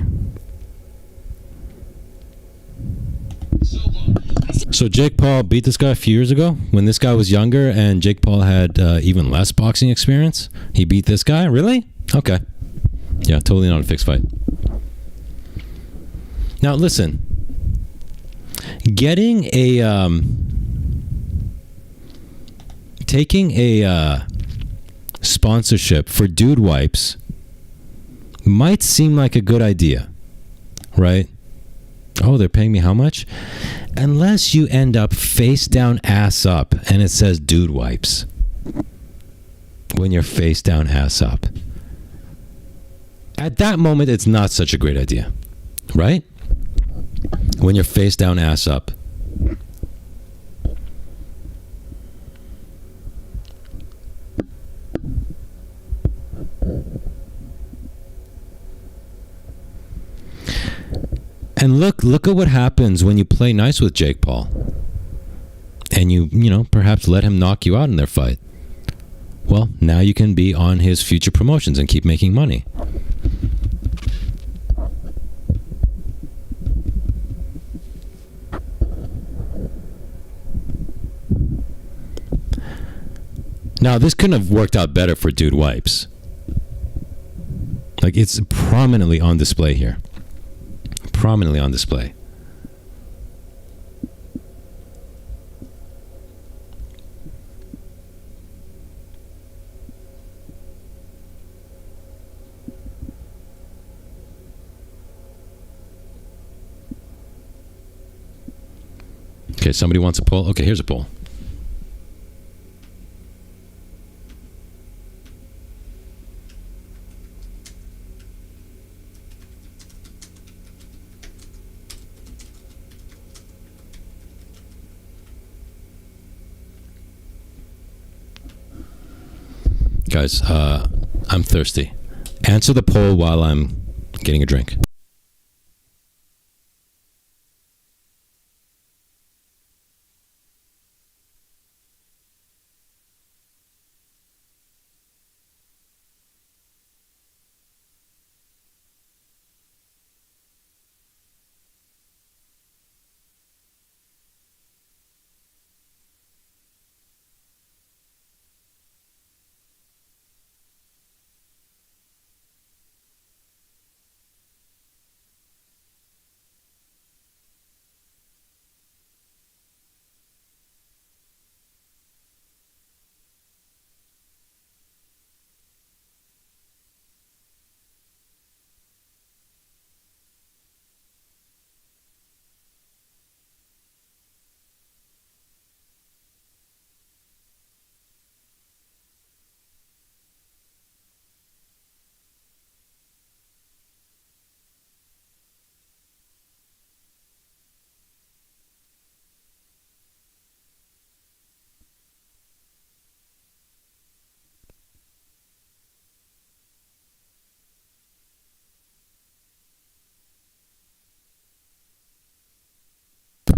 So Jake Paul beat this guy a few years ago when this guy was younger and Jake Paul had even less boxing experience. He beat this guy? Really? Okay. Yeah, totally not a fixed fight. Now, listen. Taking a sponsorship for Dude Wipes might seem like a good idea, right? Oh, they're paying me how much? Unless you end up face down, ass up, and it says Dude Wipes when you're face down, ass up. At that moment, it's not such a great idea, right? When you're face down, ass up. And look at what happens when you play nice with Jake Paul. And you perhaps let him knock you out in their fight. Well, now you can be on his future promotions and keep making money. Now, this couldn't have worked out better for Dude Wipes. Like, it's prominently on display here. Prominently on display. Okay, somebody wants a poll? Okay, here's a poll. Guys, I'm thirsty. Answer the poll while I'm getting a drink.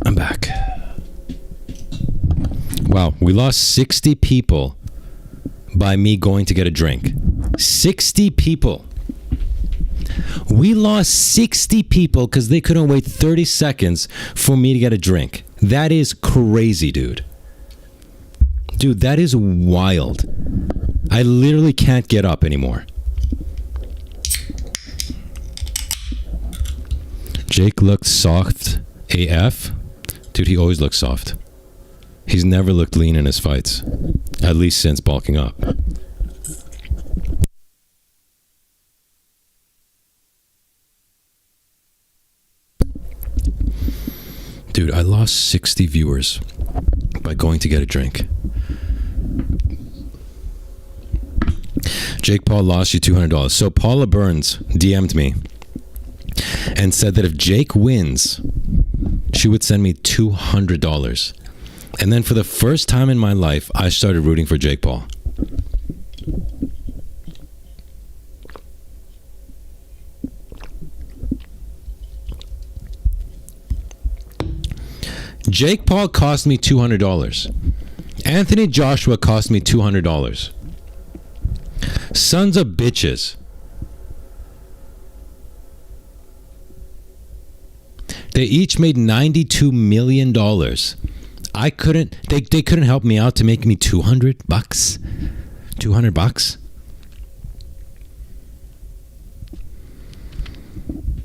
I'm back. Wow, we lost 60 people by me going to get a drink. 60 people. We lost 60 people because they couldn't wait 30 seconds for me to get a drink. That is crazy, dude. Dude, that is wild. I literally can't get up anymore. Jake looked soft AF. Dude, he always looks soft. He's never looked lean in his fights. At least since bulking up. Dude, I lost 60 viewers by going to get a drink. Jake Paul lost you $200. So Paula Burns DM'd me and said that if Jake wins, she would send me $200. And then for the first time in my life, I started rooting for Jake Paul. Jake Paul cost me $200. Anthony Joshua cost me $200. Sons of bitches. They each made $92 million. They couldn't help me out to make me $200. $200.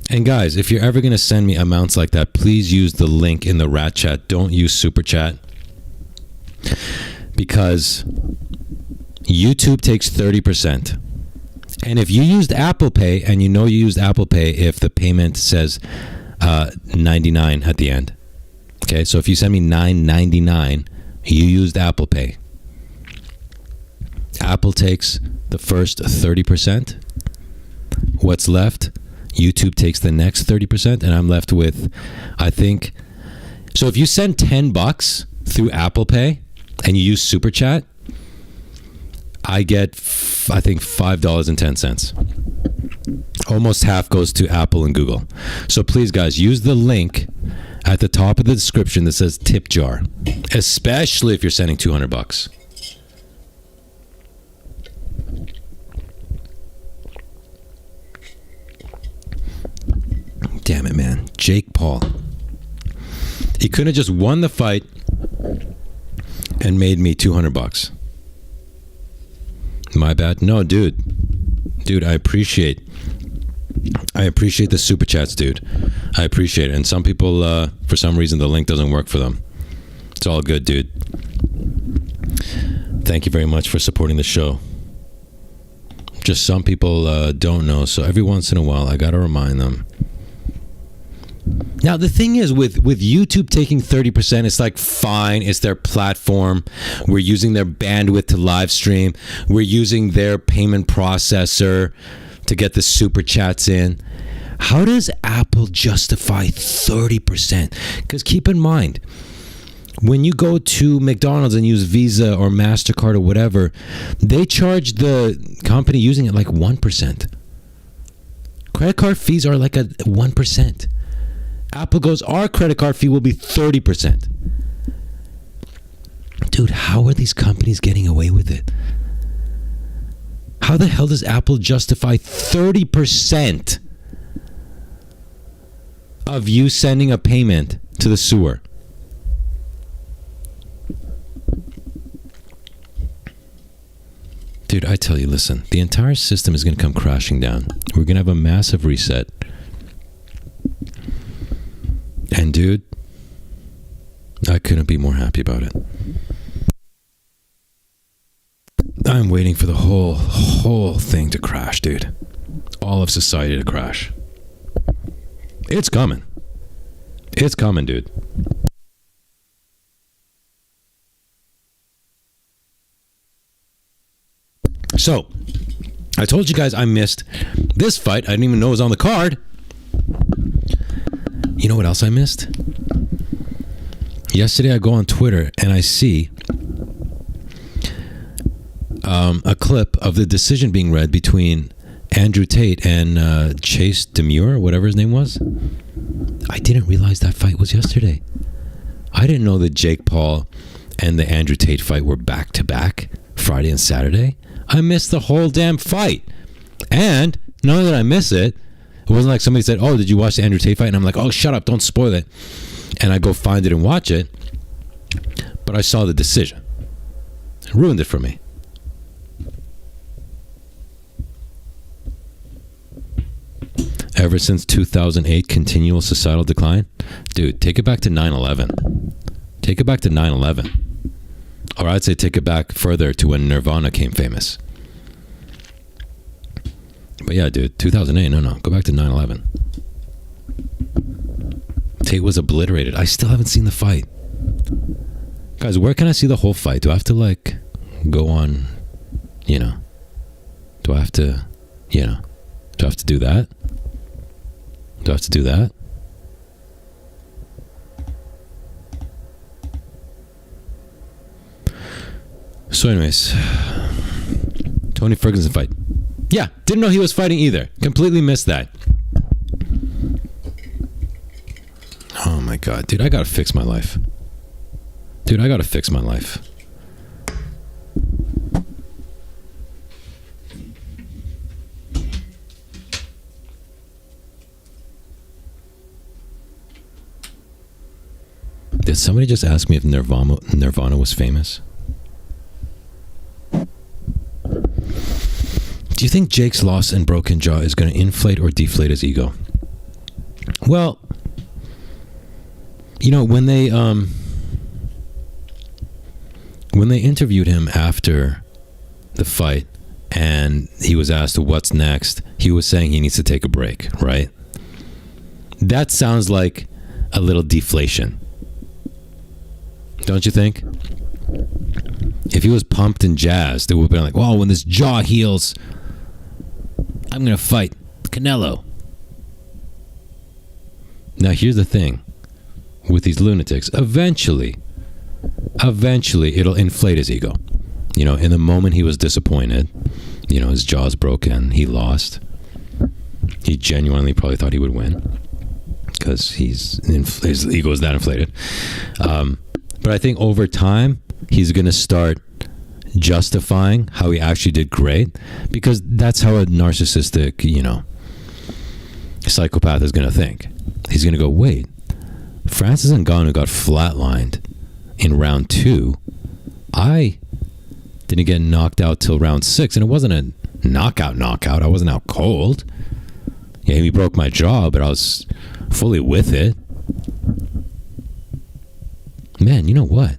And guys, if you're ever going to send me amounts like that, please use the link in the Rat Chat. Don't use Super Chat. Because YouTube takes 30%. And if you used Apple Pay, and you know you used Apple Pay if the payment says 99 at the end. Okay, so if you send me $9.99, you used Apple Pay. Apple takes the first 30%. What's left? YouTube takes the next 30%, and I'm left with, I think, so if you send $10 through Apple Pay and you use Super Chat, I get, I think, $5.10. Almost half goes to Apple and Google. So please, guys, use the link at the top of the description that says tip jar, especially if you're sending $200. Damn it, man. Jake Paul. He couldn't have just won the fight and made me $200. My bad. No, dude. Dude, I appreciate the super chats, dude. I appreciate it. And some people, for some reason, the link doesn't work for them. It's all good, dude. Thank you very much for supporting the show. Just some people don't know, so every once in a while, I gotta remind them. Now, the thing is, with YouTube taking 30%, it's like, fine, it's their platform. We're using their bandwidth to live stream. We're using their payment processor to get the super chats in. How does Apple justify 30%? Because keep in mind, when you go to McDonald's and use Visa or MasterCard or whatever, they charge the company using it like 1%. Credit card fees are like a 1%. Apple goes, our credit card fee will be 30%. Dude, how are these companies getting away with it? How the hell does Apple justify 30% of you sending a payment to the sewer? Dude, I tell you, listen, the entire system is going to come crashing down. We're going to have a massive reset. And dude, I couldn't be more happy about it. I'm waiting for the whole thing to crash, dude. All of society to crash. It's coming. It's coming, dude. So, I told you guys I missed this fight. I didn't even know it was on the card. You know what else I missed? Yesterday I go on Twitter and I see a clip of the decision being read between Andrew Tate and Chase Demure, whatever his name was. I didn't realize that fight was yesterday. I didn't know that Jake Paul and the Andrew Tate fight were back-to-back, Friday and Saturday. I missed the whole damn fight. And not only did I miss it, it wasn't like somebody said, oh, did you watch the Andrew Tate fight? And I'm like, oh, shut up, don't spoil it. And I go find it and watch it. But I saw the decision. It ruined it for me. Ever since 2008, continual societal decline? Dude, take it back to 9/11. Take it back to 9/11. Or I'd say take it back further to when Nirvana came famous. But yeah, dude, 2008, no. Go back to 9/11. Tate was obliterated. I still haven't seen the fight. Guys, where can I see the whole fight? Do I have to, like, go on, Do I have to, do I have to do that? Do I have to do that? So anyways, Tony Ferguson fight. Yeah, didn't know he was fighting either. Completely missed that. Oh my God, dude, I gotta fix my life. Dude, I gotta fix my life. Did somebody just ask me if Nirvana was famous? Do you think Jake's loss and broken jaw is going to inflate or deflate his ego? Well, when they interviewed him after the fight and he was asked what's next, he was saying he needs to take a break, right? That sounds like a little deflation. Don't you think? If he was pumped and jazzed, it would have been like, well, when this jaw heals, I'm going to fight Canelo. Now, here's the thing with these lunatics. Eventually, it'll inflate his ego. In the moment he was disappointed, his jaw's broken, he lost. He genuinely probably thought he would win because his ego is that inflated. But I think over time, he's going to start justifying how he actually did great, because that's how a narcissistic, psychopath is going to think. He's going to go, wait, Francis Ngannou got flatlined in round 2. I didn't get knocked out till round 6, and it wasn't a knockout. I wasn't out cold. Yeah, he broke my jaw, but I was fully with it. Man, you know what?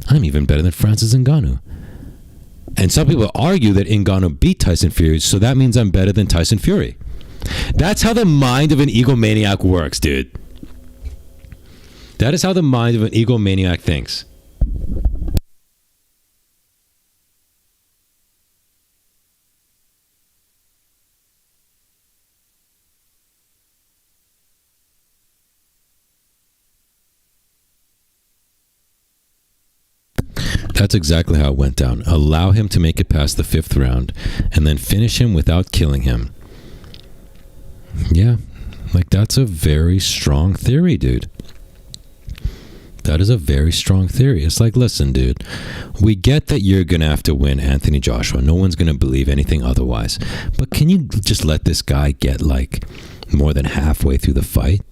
I'm even better than Francis Ngannou. And some people argue that Ngannou beat Tyson Fury, so that means I'm better than Tyson Fury. That's how the mind of an egomaniac works, dude. That is how the mind of an egomaniac thinks. That's exactly how it went down. Allow him to make it past the 5th round and then finish him without killing him. Yeah, that's a very strong theory, dude. That is a very strong theory. It's like, listen, dude, we get that you're going to have to win Anthony Joshua. No one's going to believe anything otherwise. But can you just let this guy get more than halfway through the fight?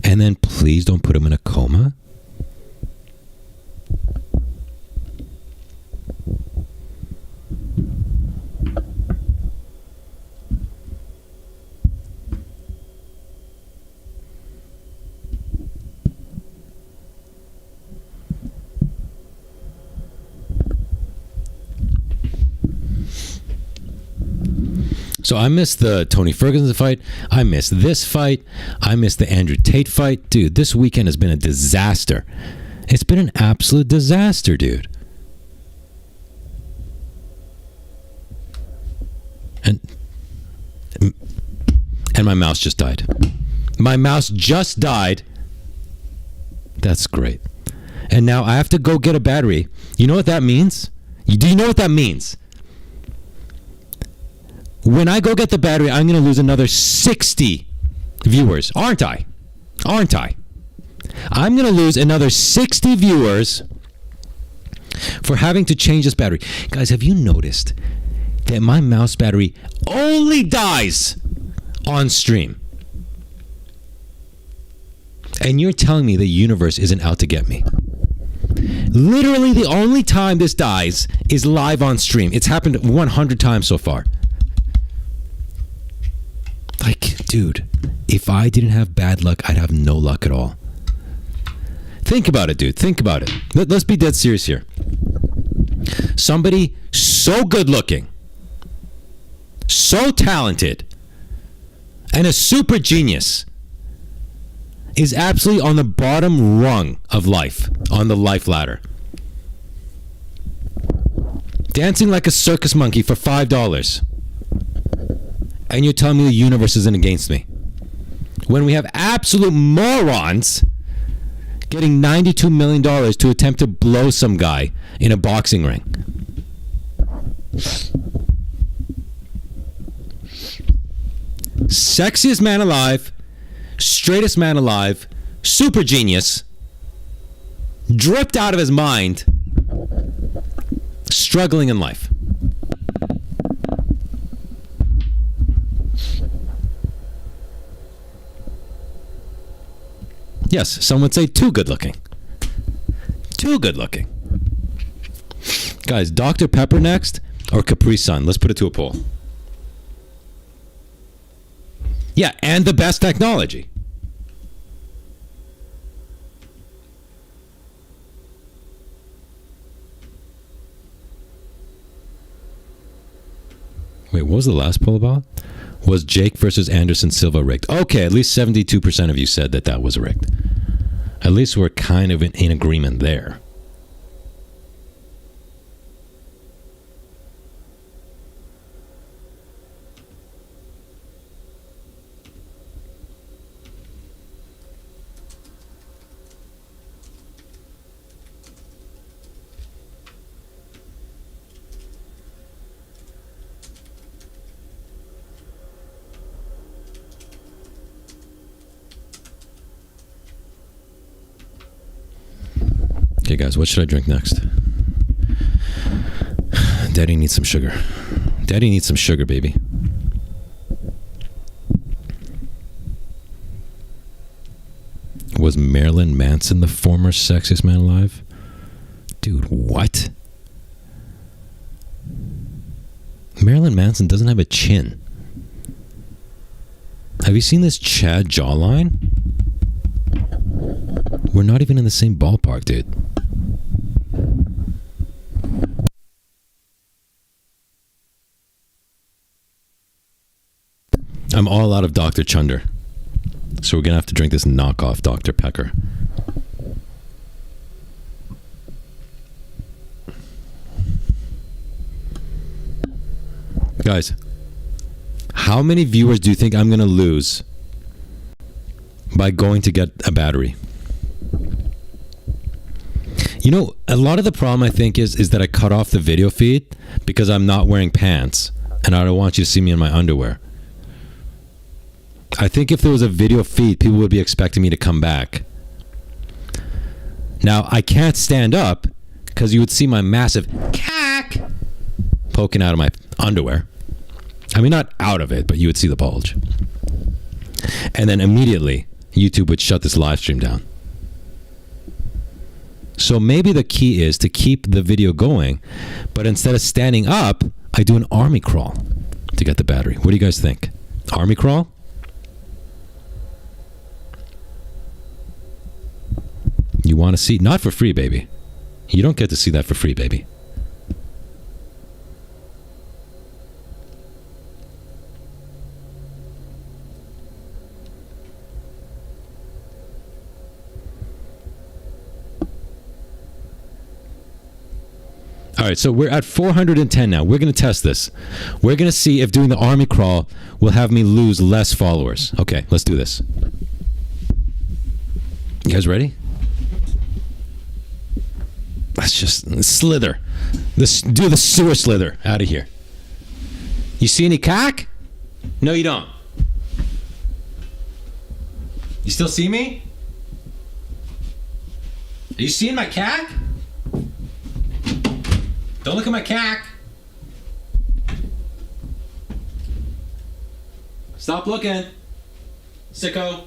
And then please don't put him in a coma? So I missed the Tony Ferguson fight. I missed this fight. I missed the Andrew Tate fight. Dude, this weekend has been a disaster. It's been an absolute disaster, dude. And my mouse just died. My mouse just died. That's great. And now I have to go get a battery. You know what that means? Do you know what that means? When I go get the battery, I'm going to lose another 60 viewers. Aren't I? I'm going to lose another 60 viewers for having to change this battery. Guys, have you noticed that my mouse battery only dies on stream? And you're telling me the universe isn't out to get me. Literally, the only time this dies is live on stream. It's happened 100 times so far. Dude, if I didn't have bad luck, I'd have no luck at all. Think about it, dude. Think about it. Let's be dead serious here. Somebody so good looking, so talented, and a super genius is absolutely on the bottom rung of life, on the life ladder. Dancing like a circus monkey for $5. and you're telling me the universe isn't against me. When we have absolute morons getting $92 million to attempt to blow some guy in a boxing ring. Sexiest man alive, straightest man alive, super genius, dripped out of his mind, struggling in life. Yes, some would say too good looking. Too good looking. Guys, Dr. Pepper next or Capri Sun? Let's put it to a poll. Yeah, and the best technology. Wait, what was the last poll about? Was Jake versus Anderson Silva rigged? Okay, at least 72% of you said that was rigged. At least we're kind of in agreement there. Okay, guys, what should I drink next? Daddy needs some sugar. Daddy needs some sugar, baby. Was Marilyn Manson the former sexiest man alive? Dude, what? Marilyn Manson doesn't have a chin. Have you seen this Chad jawline? We're not even in the same ballpark, dude. I'm all out of Dr. Chunder. So we're going to have to drink this knockoff Dr. Pecker. Guys, how many viewers do you think I'm going to lose by going to get a battery? You know, a lot of the problem I think is that I cut off the video feed because I'm not wearing pants and I don't want you to see me in my underwear. I think if there was a video feed, people would be expecting me to come back. Now, I can't stand up because you would see my massive cack poking out of my underwear. I mean, not out of it, but you would see the bulge. And then immediately, YouTube would shut this live stream down. So maybe the key is to keep the video going, but instead of standing up, I do an army crawl to get the battery. What do you guys think? Army crawl? You want to see? Not for free, baby. You don't get to see that for free, baby. All right, so we're at 410 now. We're going to test this. We're going to see if doing the army crawl will have me lose less followers. Okay, let's do this. You guys ready? Let's just slither. Do the sewer slither out of here. You see any cock? No, you don't. You still see me? Are you seeing my cack? Don't look at my cack. Stop looking. Sicko.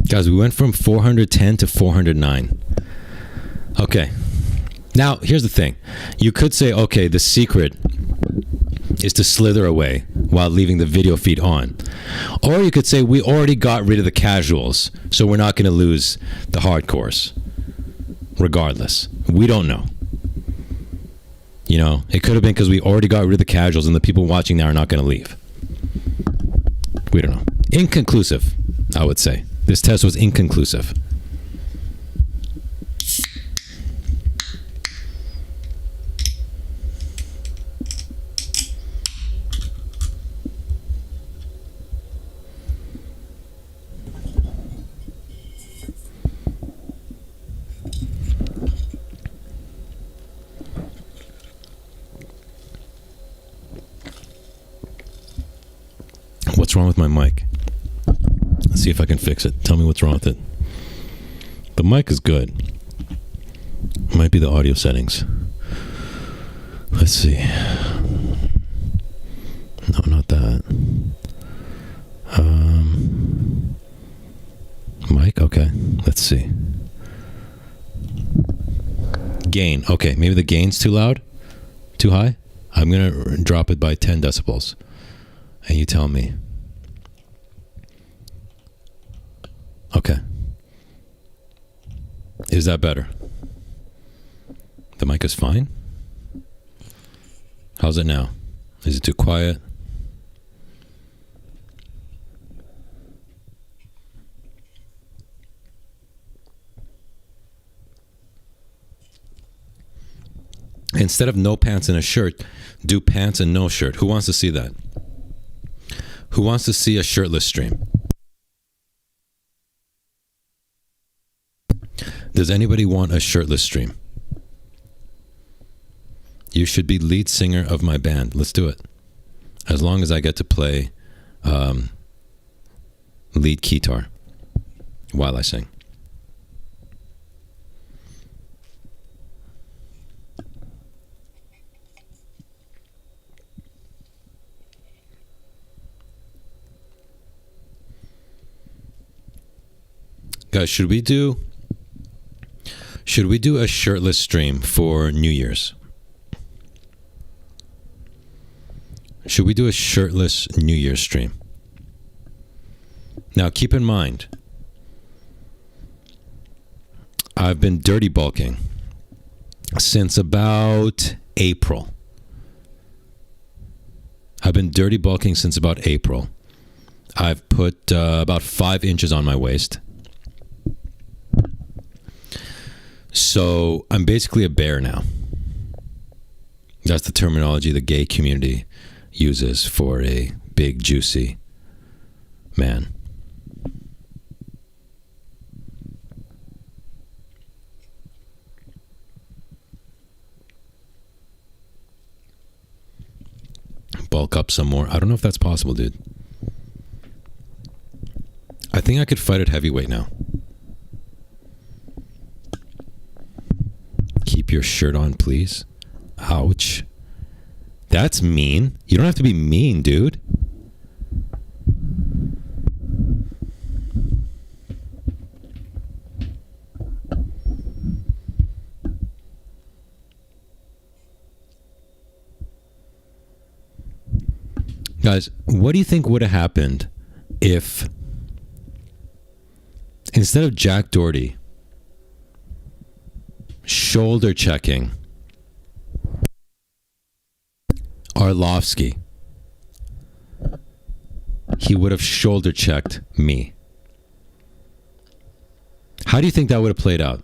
Guys, we went from 410 to 409. Okay. Now, here's the thing. You could say, okay, the secret is to slither away while leaving the video feed on. Or you could say, we already got rid of the casuals, so we're not going to lose the hardcores. Regardless. We don't know. You know, it could have been because we already got rid of the casuals and the people watching now are not going to leave. We don't know. Inconclusive, I would say. This test was inconclusive. What's wrong with my mic? Let's see if I can fix it. Tell me what's wrong with it. The mic is good. It might be the audio settings. Let's see. No, not that. Mic? Okay. Let's see. Gain. Okay, maybe the gain's too loud? Too high? I'm going to drop it by 10 decibels. And you tell me. Okay. Is that better? The mic is fine? How's it now? Is it too quiet? Instead of no pants and a shirt, do pants and no shirt. Who wants to see that? Who wants to see a shirtless stream? Does anybody want a shirtless stream? You should be lead singer of my band. Let's do it. As long as I get to play lead guitar while I sing. Guys, should we do a shirtless stream for New Year's? Should we do a shirtless New Year's stream? Now, keep in mind, I've been dirty bulking since about April. I've been dirty bulking since about April. I've put about 5 inches on my waist. So I'm basically a bear now. That's the terminology the gay community uses for a big, juicy man. Bulk up some more. I don't know if that's possible, dude. I think I could fight at heavyweight now. Keep your shirt on, please. Ouch. That's mean. You don't have to be mean, dude. Guys, what do you think would have happened if instead of Jack Doherty shoulder checking Arlovsky, he would have shoulder checked me? How do you think that would have played out?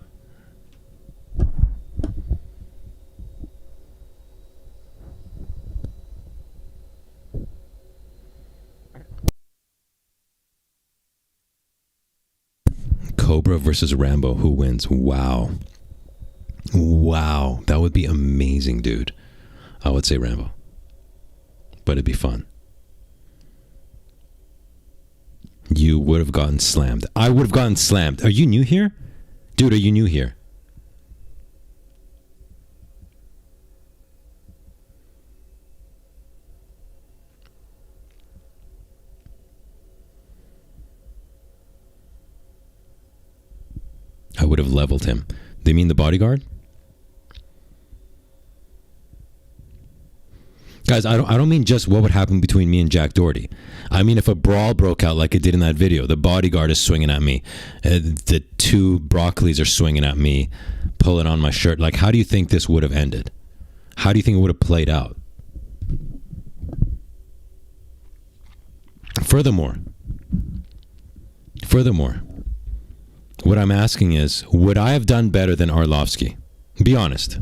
Cobra versus Rambo, who wins? Wow. Wow, that would be amazing, dude. I would say Rambo. But it'd be fun. You would have gotten slammed. I would have gotten slammed. Are you new here? Dude, are you new here? I would have leveled him. They mean the bodyguard? Guys, I don't mean just what would happen between me and Jack Doherty. I mean if a brawl broke out like it did in that video. The bodyguard is swinging at me. The two broccolis are swinging at me, pulling on my shirt. Like, how do you think this would have ended? How do you think it would have played out? Furthermore, what I'm asking is, would I have done better than Arlovsky? Be honest.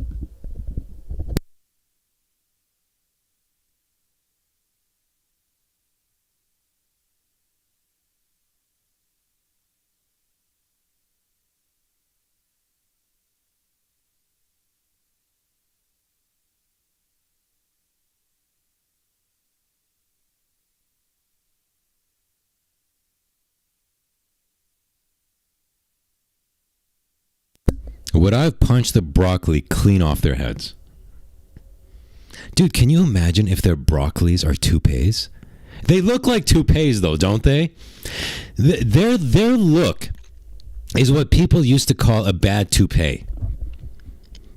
Would I have punched the broccoli clean off their heads? Dude, can you imagine if their broccolis are toupees? They look like toupees though, don't they? Their look is what people used to call a bad toupee.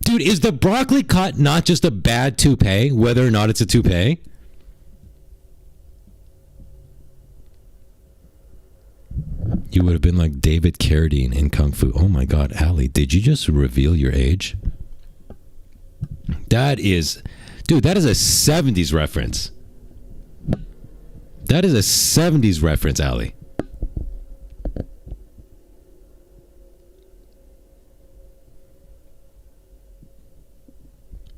Dude, is the broccoli cut not just a bad toupee, whether or not it's a toupee? You would have been like David Carradine in Kung Fu. Oh my God, Ali, did you just reveal your age? That is a 70s reference. That is a 70s reference, Ali.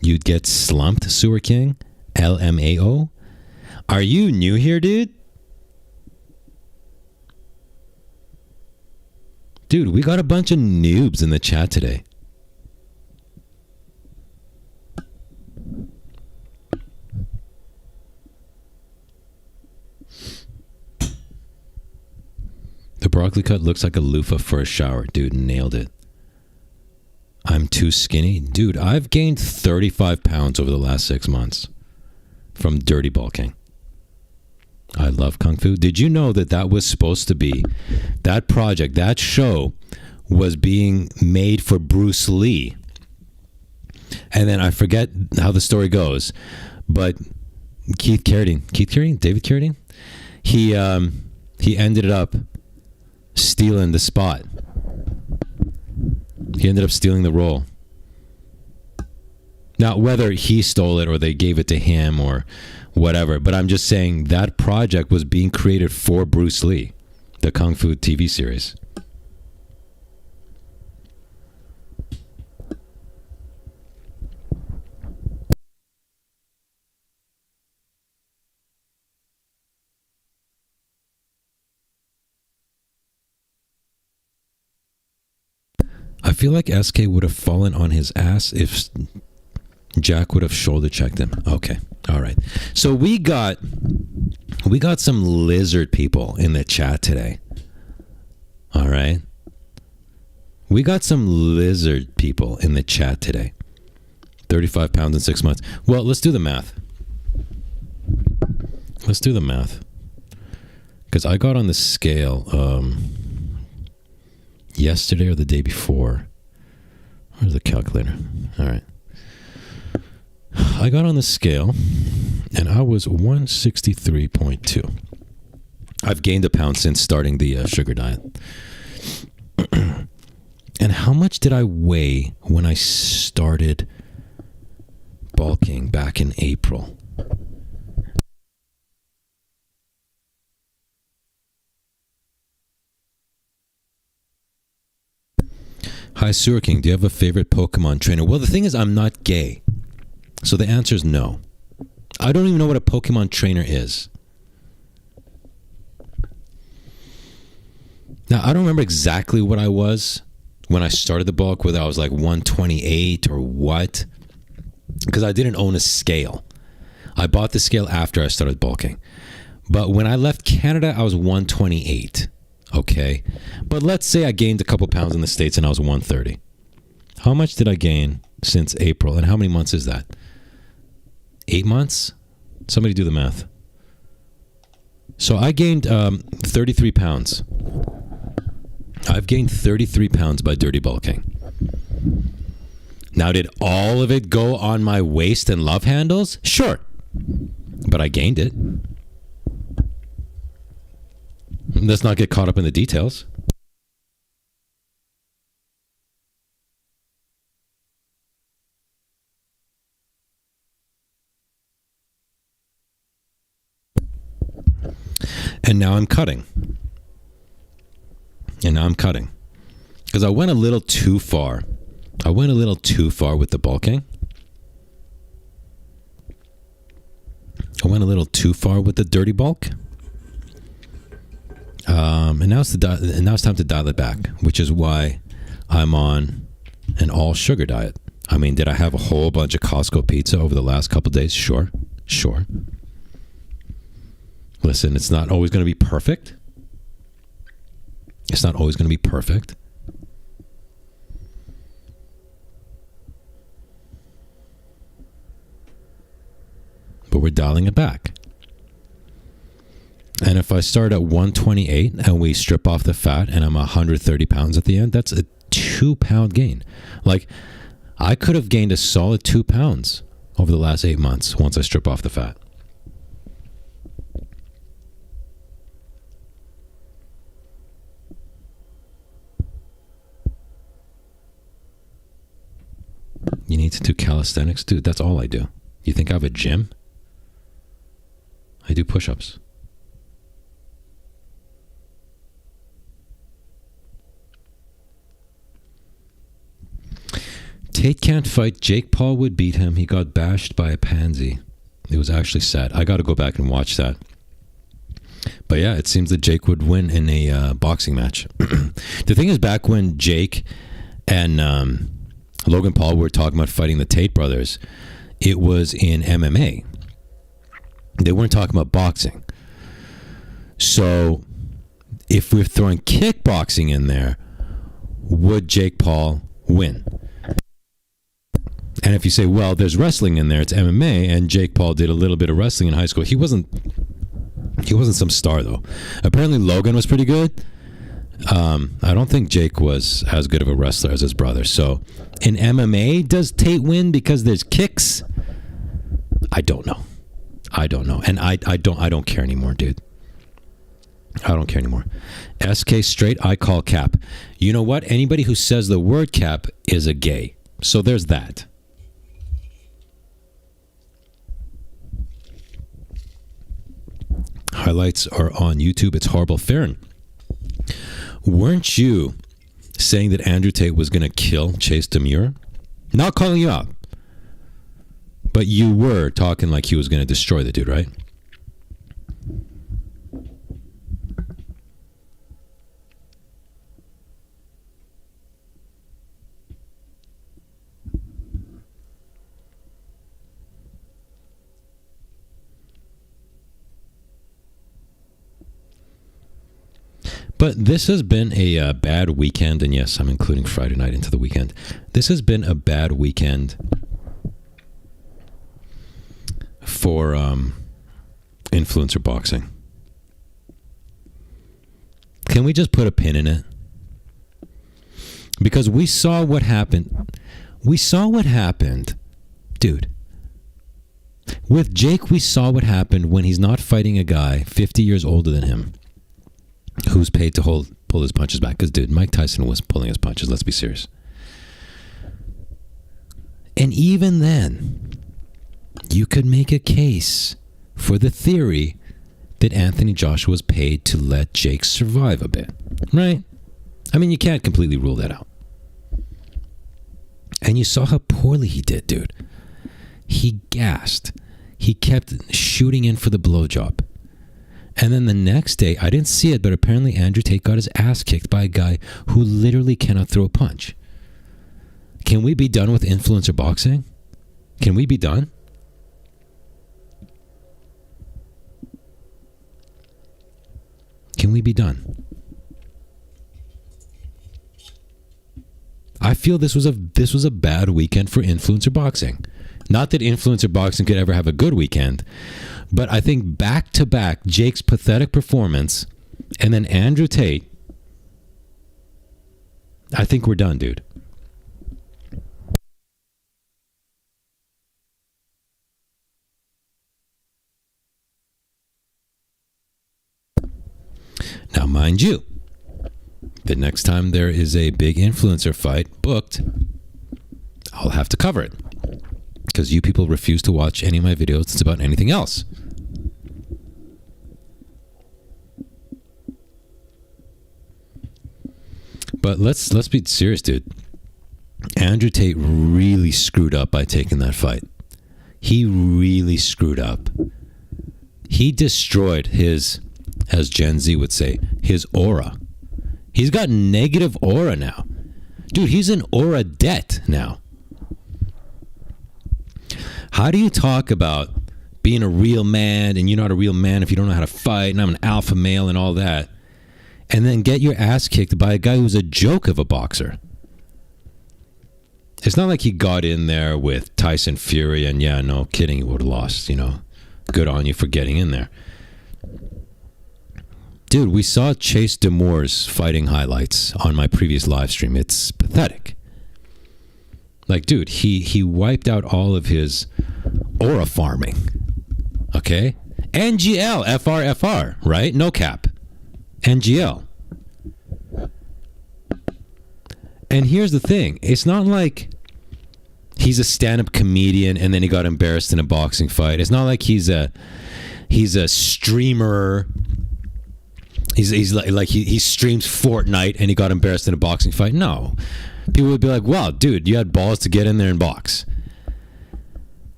You'd get slumped, Sewer King? LMAO? Are you new here, dude? Dude, we got a bunch of noobs in the chat today. The broccoli cut looks like a loofah for a shower. Dude, nailed it. I'm too skinny. Dude, I've gained 35 pounds over the last 6 months from dirty bulking. I love Kung Fu. Did you know that was supposed to be, that project, that show was being made for Bruce Lee? And then I forget how the story goes, but David Carradine? He ended up stealing the spot. He ended up stealing the role. Now, whether he stole it or they gave it to him or whatever, but I'm just saying that project was being created for Bruce Lee, the Kung Fu TV series. I feel like SK would have fallen on his ass if Jack would have shoulder checked him. Okay. All right. So we got some lizard people in the chat today. All right. We got some lizard people in the chat today. 35 pounds in 6 months. Well, let's do the math. Because I got on the scale yesterday or the day before. Where's the calculator? All right. I got on the scale and I was 163.2. I've gained a pound since starting the sugar diet. And how much did I weigh when I started bulking back in April? Hi, Sewer King. Do you have a favorite Pokemon trainer? Well, the thing is, I'm not gay. So the answer is no. I don't even know what a Pokemon trainer is. Now, I don't remember exactly what I was when I started the bulk, whether I was like 128 or what, because I didn't own a scale. I bought the scale after I started bulking. But when I left Canada, I was 128. Okay. But let's say I gained a couple pounds in the States and I was 130. How much did I gain since April? And how many months is that? 8 months? Somebody do the math. So I gained 33 pounds. I've gained 33 pounds by dirty bulking. Now, did all of it go on my waist and love handles? Sure. But I gained it. Let's not get caught up in the details. And now I'm cutting. Because I went a little too far. With the bulking. I went a little too far with the dirty bulk. And now it's time to dial it back, which is why I'm on an all sugar diet. I mean, did I have a whole bunch of Costco pizza over the last couple days? Sure. Listen, it's not always going to be perfect. But we're dialing it back. And if I start at 128 and we strip off the fat and I'm 130 pounds at the end, that's a 2-pound gain. Like, I could have gained a solid 2 pounds over the last 8 months once I strip off the fat. You need to do calisthenics? Dude, that's all I do. You think I have a gym? I do push-ups. Tate can't fight. Jake Paul would beat him. He got bashed by a pansy. It was actually sad. I got to go back and watch that. But yeah, it seems that Jake would win in a boxing match. The thing is, back when Jake and Logan Paul were talking about fighting the Tate brothers, it was in MMA. They weren't talking about boxing. So if we're throwing kickboxing in there, would Jake Paul win? And if you say, well, there's wrestling in there, it's MMA, and Jake Paul did a little bit of wrestling in high school. He wasn't some star, though. Apparently Logan was pretty good. I don't think Jake was as good of a wrestler as his brother. So in MMA, does Tate win because there's kicks? I don't know. And I don't care anymore, dude. I don't care anymore. SK straight, I call cap. You know what? Anybody who says the word cap is a gay. So there's that. Highlights are on YouTube. It's horrible. Farron, weren't you saying that Andrew Tate was going to kill Chase Demure? Not calling you out, but you were talking like he was going to destroy the dude, right? But this has been a bad weekend, and yes, I'm including Friday night into the weekend. This has been a bad weekend for influencer boxing. Can we just put a pin in it? Because we saw what happened. Dude. With Jake, we saw what happened when he's not fighting a guy 50 years older than him who's paid to pull his punches back. Because, dude, Mike Tyson was pulling his punches. Let's be serious. And even then, you could make a case for the theory that Anthony Joshua was paid to let Jake survive a bit. Right? I mean, you can't completely rule that out. And you saw how poorly he did, dude. He gassed. He kept shooting in for the blowjob. And then the next day, I didn't see it, but apparently Andrew Tate got his ass kicked by a guy who literally cannot throw a punch. Can we be done with influencer boxing? Can we be done? Can we be done? I feel this was a bad weekend for influencer boxing. Not that influencer boxing could ever have a good weekend, but I think back to back, Jake's pathetic performance and then Andrew Tate I think we're done, dude. Now, mind you, the next time there is a big influencer fight booked, I'll have to cover it. Because you people refuse to watch any of my videos that's about anything else. But let's be serious, dude. Andrew Tate really screwed up by taking that fight. He really screwed up. He destroyed his, as Gen Z would say, his aura. He's got negative aura now. Dude, he's in aura debt now. How do you talk about being a real man and you're not a real man if you don't know how to fight and I'm an alpha male and all that, and then get your ass kicked by a guy who's a joke of a boxer? It's not like he got in there with Tyson Fury and yeah, no kidding, he would have lost, you know. Good on you for getting in there. Dude, we saw Chase D'Amour's fighting highlights on my previous live stream. It's pathetic. Like, dude, he wiped out all of his aura farming. Okay? NGL, FR, right? No cap. NGL. And here's the thing. It's not like he's a stand-up comedian and then he got embarrassed in a boxing fight. It's not like he's a streamer. He's like he streams Fortnite and he got embarrassed in a boxing fight. No. People would be like, wow, dude, you had balls to get in there and box.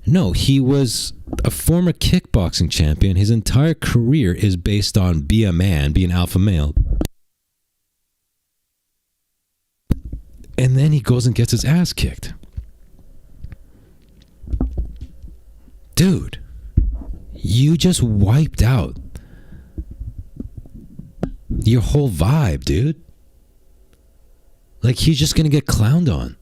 No, he was a former kickboxing champion. His entire career is based on be a man, be an alpha male. And then he goes and gets his ass kicked. Dude, you just wiped out your whole vibe, dude. Like, he's just going to get clowned on.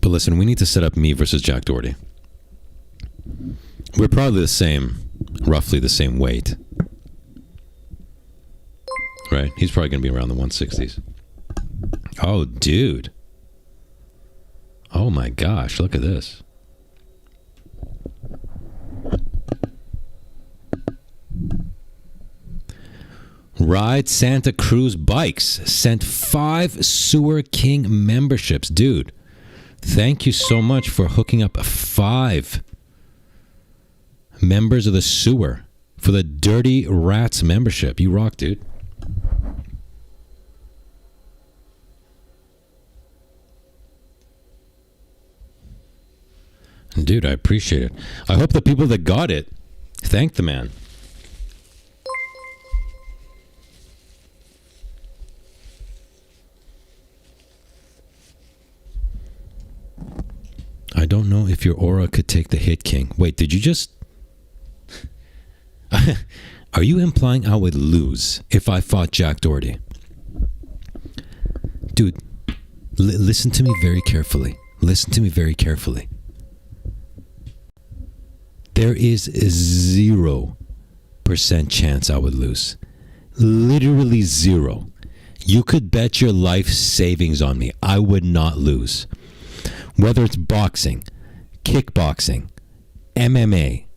But listen, we need to set up me versus Jack Doherty. We're probably the same, roughly the same weight. Right? He's probably going to be around the 160s. Oh, dude. Oh my gosh, look at this. Ride Santa Cruz Bikes sent 5 Sewer King memberships. Dude, thank you so much for hooking up 5 members of the sewer for the Dirty Rats membership. You rock, dude. Dude, I appreciate it. I hope the people that got it thank the man. I don't know if your aura could take the hit, King. Wait, did you just... Are you implying I would lose if I fought Jack Doherty? Dude, listen to me very carefully. Listen to me very carefully. There is a 0% chance I would lose. Literally 0. You could bet your life savings on me. I would not lose. Whether it's boxing, kickboxing, MMA,